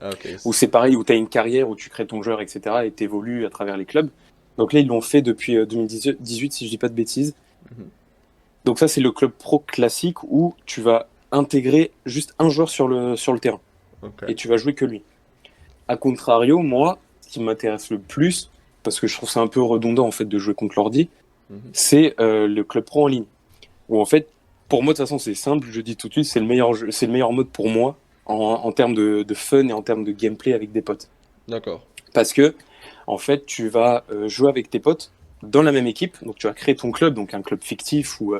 Ah, ok. Où c'est pareil où tu as une carrière où tu crées ton joueur etc. et t'évolues à travers les clubs. Donc là ils l'ont fait depuis 2018 si je dis pas de bêtises. Mhm. Donc ça c'est le club pro classique où tu vas intégrer juste un joueur sur le terrain Ok. et tu vas jouer que lui. A contrario, moi, ce qui m'intéresse le plus, parce que je trouve ça un peu redondant en fait de jouer contre l'ordi, Mhm. c'est le club pro en ligne. Où en fait, pour moi, de toute façon, c'est simple, je dis tout de suite, c'est le meilleur jeu, c'est le meilleur mode pour moi en termes de fun et en termes de gameplay avec des potes. D'accord. Parce que, en fait, tu vas jouer avec tes potes dans la même équipe, donc tu vas créer ton club, donc un club fictif ou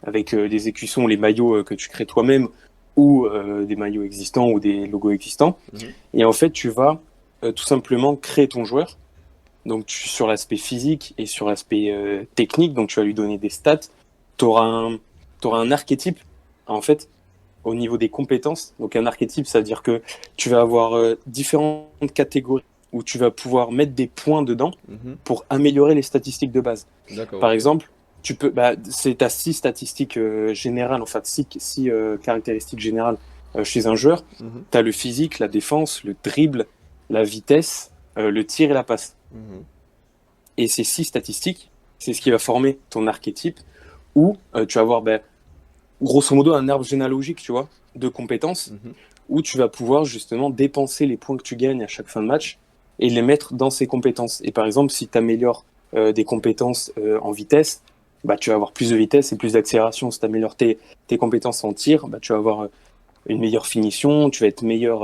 avec des écussons, les maillots que tu crées toi-même ou des maillots existants ou des logos existants. Mhm. Et en fait, tu vas tout simplement créer ton joueur. Donc sur l'aspect physique et sur l'aspect technique, donc tu vas lui donner des stats. Tu auras t'auras un archétype, en fait, au niveau des compétences. Donc un archétype, ça veut dire que tu vas avoir différentes catégories où tu vas pouvoir mettre des points dedans Mhm. pour améliorer les statistiques de base. D'accord, Par ok. exemple, c'est à 6 statistiques générales, en fait, six caractéristiques générales chez un joueur. Mhm. Tu as le physique, la défense, le dribble, la vitesse, le tir et la passe. Mhm. Et ces 6 statistiques, c'est ce qui va former ton archétype où tu vas avoir grosso modo un arbre généalogique, tu vois, de compétences Mhm. où tu vas pouvoir justement dépenser les points que tu gagnes à chaque fin de match et les mettre dans ces compétences. Et par exemple, si tu améliores des compétences en vitesse, bah, tu vas avoir plus de vitesse et plus d'accélération. Si tu améliores tes compétences en tir, bah, tu vas avoir une meilleure finition, tu vas être meilleur,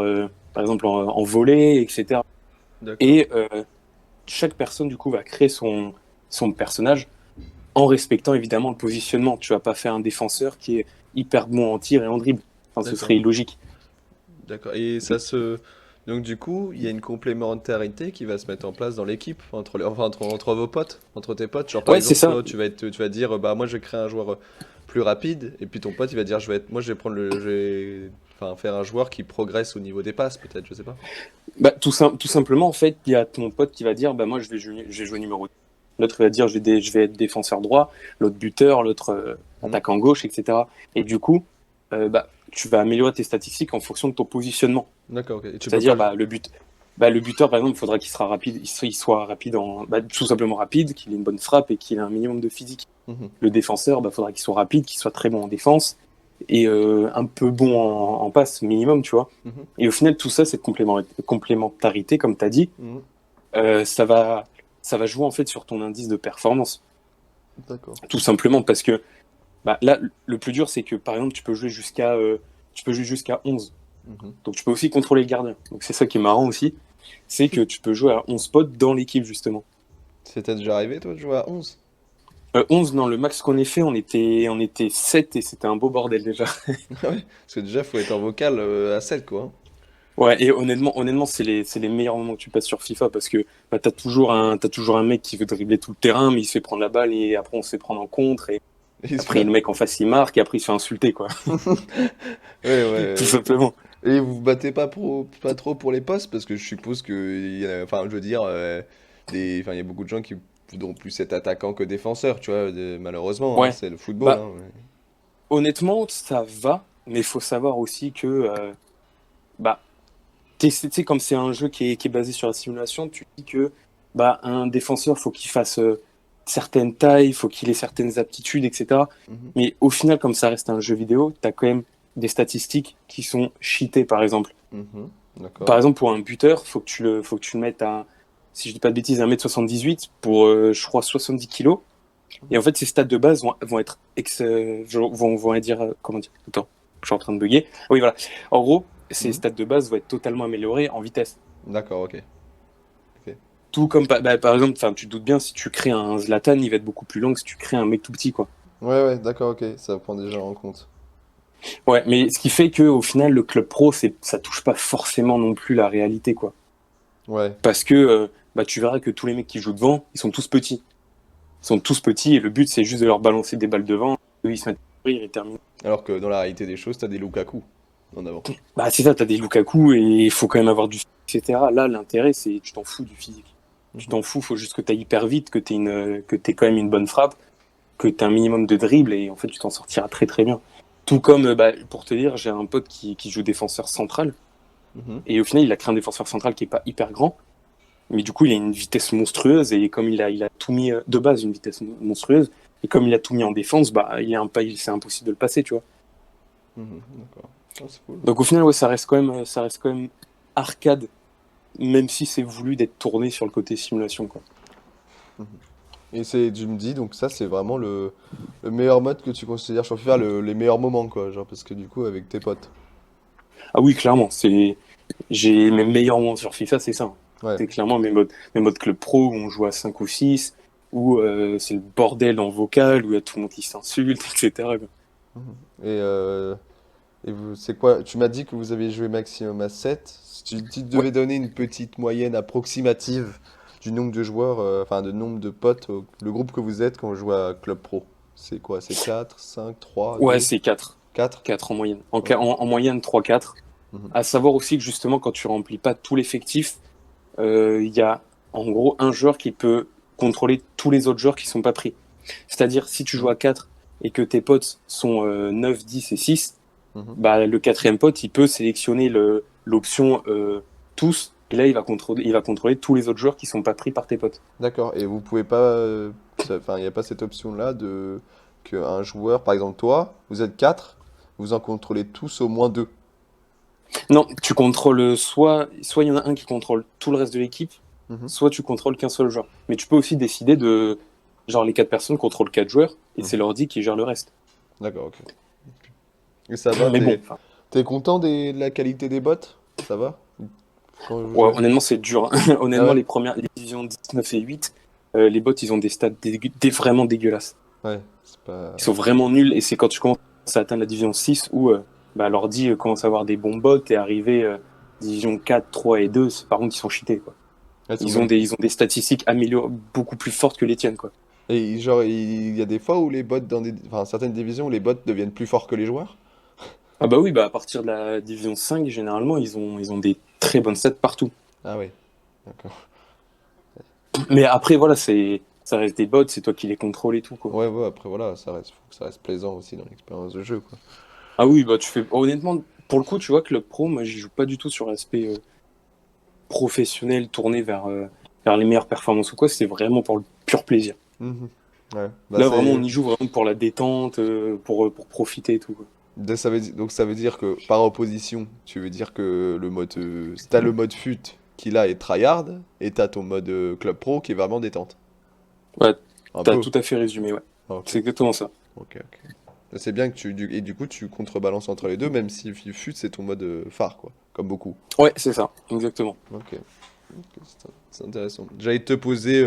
par exemple, en volée, etc. D'accord. Et chaque personne, du coup, va créer son personnage en respectant évidemment le positionnement. Tu vas pas faire un défenseur qui est hyper bon en tir et en dribble. Enfin, ce serait D'accord. illogique. D'accord. Et ça se. Donc du coup, il y a une complémentarité qui va se mettre en place dans l'équipe entre vos potes, entre tes potes. Genre par Ouais, c'est exemple, ça. toi, tu vas dire, bah moi je vais créer un joueur plus rapide, et puis ton pote il va dire, moi je vais prendre je vais, enfin faire un joueur qui progresse au niveau des passes, peut-être, je sais pas. Bah, tout simplement, en fait, il y a ton pote qui va dire bah, moi, je vais jouer numéro 2. L'autre va dire je vais être défenseur droit, l'autre buteur, l'autre Mhm. attaquant gauche, etc. Et du coup, bah, tu vas améliorer tes statistiques en fonction de ton positionnement. D'accord. Ok. Et tu peux pas. C'est-à-dire, bah, le buteur, par exemple, il faudra qu'il sera rapide, il soit rapide bah, tout simplement rapide, qu'il ait une bonne frappe et qu'il ait un minimum de physique. Mhm. Le défenseur, bah, faudra qu'il soit rapide, qu'il soit très bon en défense et un peu bon en passe minimum, tu vois. Mhm. Et au final, tout ça, cette complémentarité, comme tu as dit, Mhm. euh, ça va, ça va jouer en fait sur ton indice de performance. D'accord. Tout simplement parce que bah, là, le plus dur, c'est que par exemple, tu peux jouer jusqu'à 11. Mhm. Donc tu peux aussi contrôler le gardien. Donc c'est ça qui est marrant aussi, c'est que tu peux jouer à 11 spots dans l'équipe justement. C'était déjà arrivé toi de jouer à 11? 11, non, le max qu'on ait fait, on était 7 et c'était un beau bordel déjà. Ah ouais, parce que déjà faut être en vocal à 7 quoi, hein. Ouais, et honnêtement, c'est les meilleurs moments que tu passes sur FIFA parce que bah, t'as toujours un mec qui veut dribbler tout le terrain, mais il se fait prendre la balle et après on se fait prendre en contre et Et il se après fait- le mec en face il marque et après il se fait insulter quoi, Ouais, tout ouais. simplement. Et vous vous battez pas trop pour les postes parce que je suppose que, enfin, je veux dire, enfin, il y a beaucoup de gens qui voudront plus être attaquants que défenseurs, tu vois, malheureusement, hein, Ouais, c'est le football, bah hein, ouais. honnêtement ça va, mais il faut savoir aussi que bah tu sais, comme c'est un jeu qui est basé sur la simulation, tu dis que bah, un défenseur, faut qu'il fasse certaines tailles, faut qu'il ait certaines aptitudes, etc. Mhm, Mais au final, comme ça reste un jeu vidéo, tu as quand même des statistiques qui sont cheatées, par exemple. mhm, Par d'accord. exemple, pour un buteur, faut que tu le mettes à, si je dis pas de bêtises, 1,78 m pour, je crois, 70 kilos. Et en fait, ces stats de base vont être, vont dire, comment dire, attends, je suis en train de bugger. Oui, voilà. En gros, ces Mhm, stats de base vont être totalement améliorés en vitesse. d'accord, ok. Ok. Tout comme, bah, par exemple, tu te doutes bien, si tu crées un Zlatan, il va être beaucoup plus long que si tu crées un mec tout petit, quoi. Ouais, ouais, d'accord, ok, ça prend déjà en compte. Ouais, mais ce qui fait que au final, le club pro, ça touche pas forcément non plus la réalité, quoi. Ouais, Parce que, bah, tu verras que tous les mecs qui jouent devant, ils sont tous petits. Ils sont tous petits et le but, c'est juste de leur balancer des balles devant. Eux, ils se mettent à courir et terminent. alors que dans la réalité des choses, t'as des Lukaku en avant. Bah, c'est ça, t'as des Lukaku et il faut quand même avoir du physique, etc. Là, l'intérêt, c'est tu t'en fous du physique. Tu Mhm, t'en fous, faut juste que t'ailles hyper vite, que t'aies quand même une bonne frappe, que t'aies un minimum de dribble et en fait, tu t'en sortiras très très bien. Tout comme, bah, pour te dire, j'ai un pote qui joue défenseur central mhm. et au final, il a créé un défenseur central qui est pas hyper grand, mais du coup, il a une vitesse monstrueuse et comme il a tout mis de base, une vitesse monstrueuse, et comme il a tout mis en défense, bah, c'est impossible de le passer, tu vois. Mhm, d'accord. Ah, c'est cool. Donc au final, ouais, ça reste quand même arcade, même si c'est voulu d'être tourné sur le côté simulation, quoi. Mhm. Et tu me dis, donc ça, c'est vraiment le meilleur mode que tu considères sur FIFA, les meilleurs moments, quoi, genre, parce que du coup, avec tes potes. Ah oui, clairement, j'ai mes meilleurs moments sur FIFA, c'est ça. Ouais. C'est clairement mes modes club pro où on joue à 5 ou 6 où c'est le bordel en vocal, où il y a tout le monde qui s'insulte, etc., quoi. Mhm. Et c'est quoi? Tu m'as dit que vous avez joué maximum à 7. Si tu Ouais. devais donner une petite moyenne approximative du nombre de joueurs, enfin, de nombre de potes, le groupe que vous êtes quand vous jouez à Club Pro, c'est quoi? C'est 4, 5, 3, Ouais, 2, c'est 4. 4? 4 en moyenne. Ok. En moyenne, 3-4. Mhm. À savoir aussi que justement, quand tu remplis pas tout l'effectif, il y a en gros un joueur qui peut contrôler tous les autres joueurs qui sont pas pris. C'est-à-dire, si tu joues Mhm. à 4 et que tes potes sont 9, 10 et 6, Mhm. bah, le quatrième pote, il peut sélectionner l'option tous, et là, il va contrôler tous les autres joueurs qui sont pas pris par tes potes. D'accord. Et vous pouvez pas, enfin, il n'y a pas cette option-là de qu'un joueur, par exemple toi, vous êtes 4, vous en contrôlez tous au moins 2. Non, tu contrôles soit il y en a un qui contrôle tout le reste de l'équipe, Mhm. soit tu contrôles qu'un seul joueur. Mais tu peux aussi décider de, genre les 4 personnes contrôlent 4 joueurs, et c'est Mhm. l'ordi qui gère le reste. D'accord, ok. Et ça va, Mais bon, enfin, t'es content de la qualité des bots? Ça va? Quand je ouais, jouais? honnêtement, c'est dur, hein. Ah Honnêtement, ouais? les divisions 19 et 8, les bots, ils ont des stats vraiment dégueulasses. Ouais, c'est pas... Ils sont vraiment nuls, et c'est quand tu commences à atteindre la division 6 où bah, l'ordi commence à avoir des bons bots, et arrivé division 4, 3 et 2, c'est par contre, ils sont cheatés, quoi. Elles sont même... Ils ont des statistiques améliorées beaucoup plus fortes que les tiennes, quoi. Et genre, il y a des fois où les bots dans enfin, certaines divisions où les bots deviennent plus forts que les joueurs? Ah bah oui, bah à partir de la division 5, généralement, ils ont des très bonnes stats partout. Ah ouais, d'accord. Mais après, voilà, ça reste des bots, c'est toi qui les contrôles et tout, quoi. Ouais, ouais, après voilà, ça reste, faut que ça reste plaisant aussi dans l'expérience de jeu, quoi. Ah oui, bah tu fais. Honnêtement, pour le coup, tu vois, Club Pro, moi, j'y joue pas du tout sur l'aspect professionnel tourné vers les meilleures performances ou quoi, c'est vraiment pour le pur plaisir. Mhm. Ouais, bah Là, vraiment, c'est... on y joue vraiment pour la détente, pour profiter et tout, quoi. Donc ça veut dire que par opposition, tu veux dire que le mode... t'as le mode fut qui là est tryhard, et t'as ton mode club pro qui est vraiment détente. Ouais, Un t'as peu. tout à fait résumé, ouais. Ah, ok, C'est exactement ça. ok, ok. C'est bien que et du coup tu contrebalances entre les deux, même si fut c'est ton mode phare, quoi. Comme beaucoup. Ouais, c'est ça, exactement. Ok, ok, c'est intéressant. J'allais te poser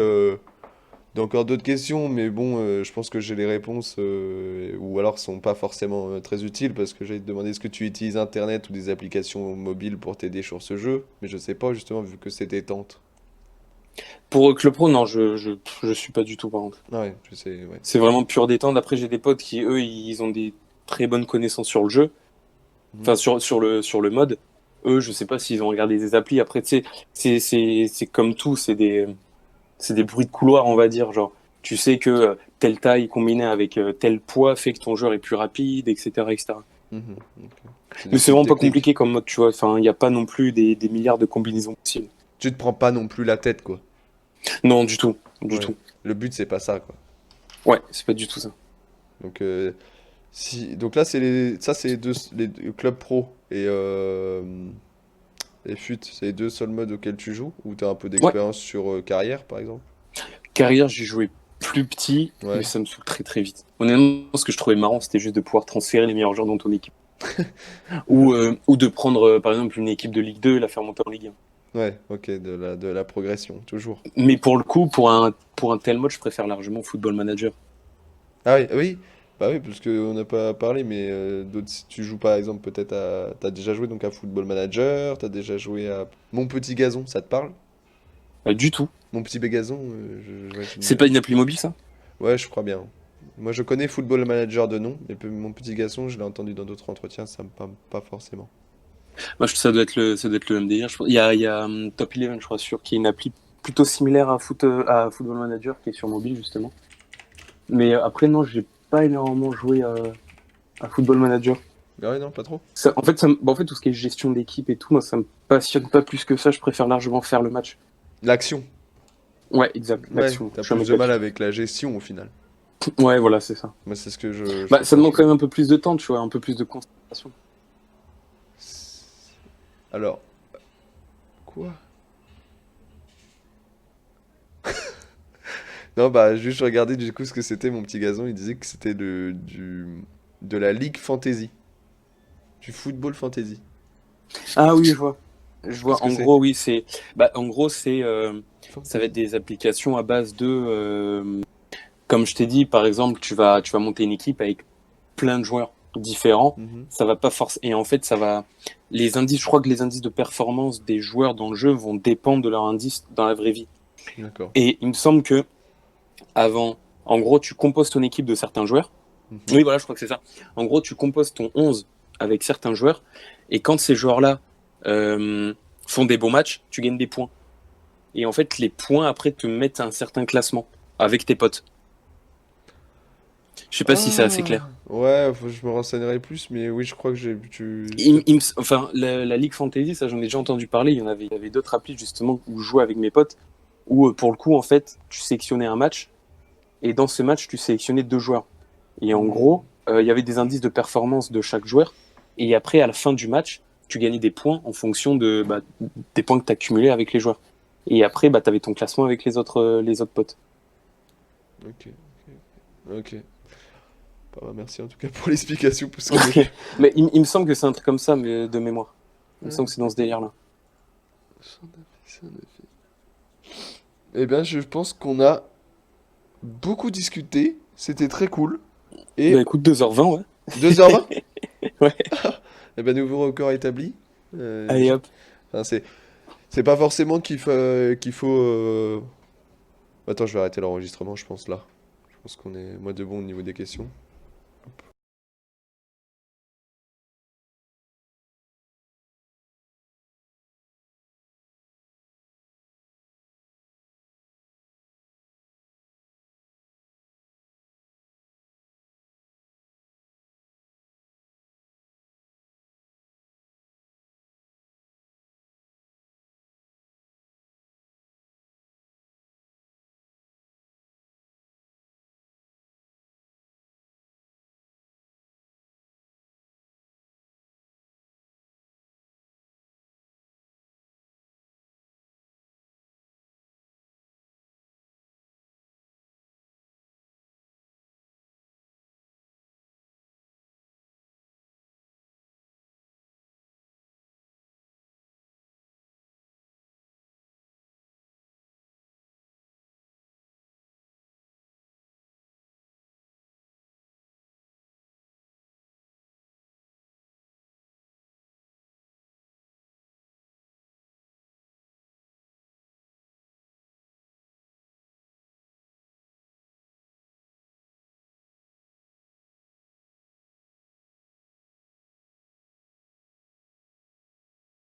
encore d'autres questions, mais bon, je pense que j'ai les réponses, ou alors sont pas forcément très utiles, parce que j'allais te demander est-ce que tu utilises Internet ou des applications mobiles pour t'aider sur ce jeu, mais je sais pas justement vu que c'est détente. Pour Club Pro, non, je suis pas du tout, par contre. Ah ouais, je sais, ouais. C'est vraiment pur détente. Après, j'ai des potes qui, eux, ils ont des très bonnes connaissances sur le jeu, Mhm. enfin, sur le mode. Eux, je sais pas s'ils ont regardé des applis. Après, tu sais, c'est comme tout, c'est des bruits de couloir, on va dire. Genre, tu sais que telle taille combinée avec tel poids fait que ton joueur est plus rapide, etc., etc. Mhm, ok. C'est des Mais c'est trucs vraiment pas techniques. compliqué comme mode, tu vois. Enfin, il n'y a pas non plus des milliards de combinaisons possibles. Tu te prends pas non plus la tête, quoi. Non, du tout, du Ouais. tout. Le but c'est pas ça, quoi. Ouais, c'est pas du tout ça. Donc donc là ça c'est les deux clubs pro et fut, c'est les deux seuls modes auxquels tu joues ou t'as un peu Ouais, d'expérience sur carrière par exemple? carrière, j'ai joué plus petit, mais Ouais. ça me saoule très très vite. Honnêtement, ce que je trouvais marrant, c'était juste de pouvoir transférer les meilleurs joueurs dans ton équipe. Ou de prendre, par exemple, une équipe de Ligue 2 et la faire monter en Ligue 1. Ouais, ok, de la progression, toujours. Mais pour le coup, pour un tel mode, je préfère largement Football Manager. Ah oui, oui, bah oui, parce qu'on n'a pas parlé, mais d'autres, si tu joues par exemple peut-être à... T'as déjà joué donc à Football Manager, t'as déjà joué à Mon Petit Gazon, ça te parle? Du tout. Mon Petit Gazon, ouais, tu me C'est diras. pas une appli mobile, ça? Ouais, je crois bien. Moi je connais Football Manager de nom, mais Mon Petit Gazon, je l'ai entendu dans d'autres entretiens, ça me parle pas forcément. Moi, ça doit être le même délire. Il y a Top 11, je crois, sûr, qui est une appli plutôt similaire à Football Manager, qui est sur mobile, justement. Mais après, non, j'ai pas énormément joué à Football Manager. Ah ouais, non, pas trop? En fait, tout ce qui est gestion d'équipe et tout, moi, ça me passionne pas plus que ça. Je préfère largement faire le match. L'action. Ouais, exact, Ouais, l'action. t'as Je suis un plus mec de mal d'action. avec la gestion au final. Ouais, voilà, c'est ça. Moi, c'est ce que je Bah, ça reproche. demande quand même un peu plus de temps, tu vois, un peu plus de concentration. Alors, quoi? Non, bah, juste regarder du coup ce que c'était Mon Petit Gazon. Il disait que c'était de la Ligue Fantasy, du football fantasy. Ah oui, je vois. Je Qu'est-ce vois. que En c'est? gros, oui, en gros, ça va être Fantasy. des applications à base de, comme je t'ai dit, par exemple, tu vas monter une équipe avec plein de joueurs différents. Mhm. Ça va pas forcément. Et en fait, les indices, je crois que les indices de performance des joueurs dans le jeu vont dépendre de leurs indices dans la vraie vie. D'accord. Et il me semble que avant, en gros, tu composes ton équipe de certains joueurs. Mhm. Oui, voilà, je crois que c'est ça. En gros, tu composes ton 11 avec certains joueurs. Et quand ces joueurs-là euh, font des bons matchs, tu gagnes des points. Et en fait, les points, après, te mettent un certain classement avec tes potes. Je sais pas si c'est assez Ah! clair. Ouais, je me renseignerai plus, mais oui, je crois que Enfin, la Ligue Fantasy, ça, j'en ai déjà entendu parler. Il y avait d'autres applis, justement, où je jouais avec mes potes, où, pour le coup, en fait, tu sélectionnais un match. Et dans ce match, tu sélectionnais deux joueurs. Et en Hmm. gros, il y avait des indices de performance de chaque joueur. Et après, à la fin du match, tu gagnais des points en fonction des points que tu accumulais avec les joueurs. Et après, bah, tu avais ton classement avec les autres potes. Ok, ok. Bah, merci en tout cas pour l'explication, parce que... Mais il me semble que c'est un truc comme ça, mais de mémoire. Il me Ouais, semble que c'est dans ce délire-là. Eh bien, je pense qu'on a beaucoup discuté, c'était très cool. Bah Et écoute, 2h20, ouais. 2h20? Ouais. Eh ben, nouveau record établi. Euh, Allez je- hop. enfin, c'est pas forcément qu'il faut. Attends, je vais arrêter l'enregistrement, je pense là. Je pense qu'on est moi de bon au niveau des questions.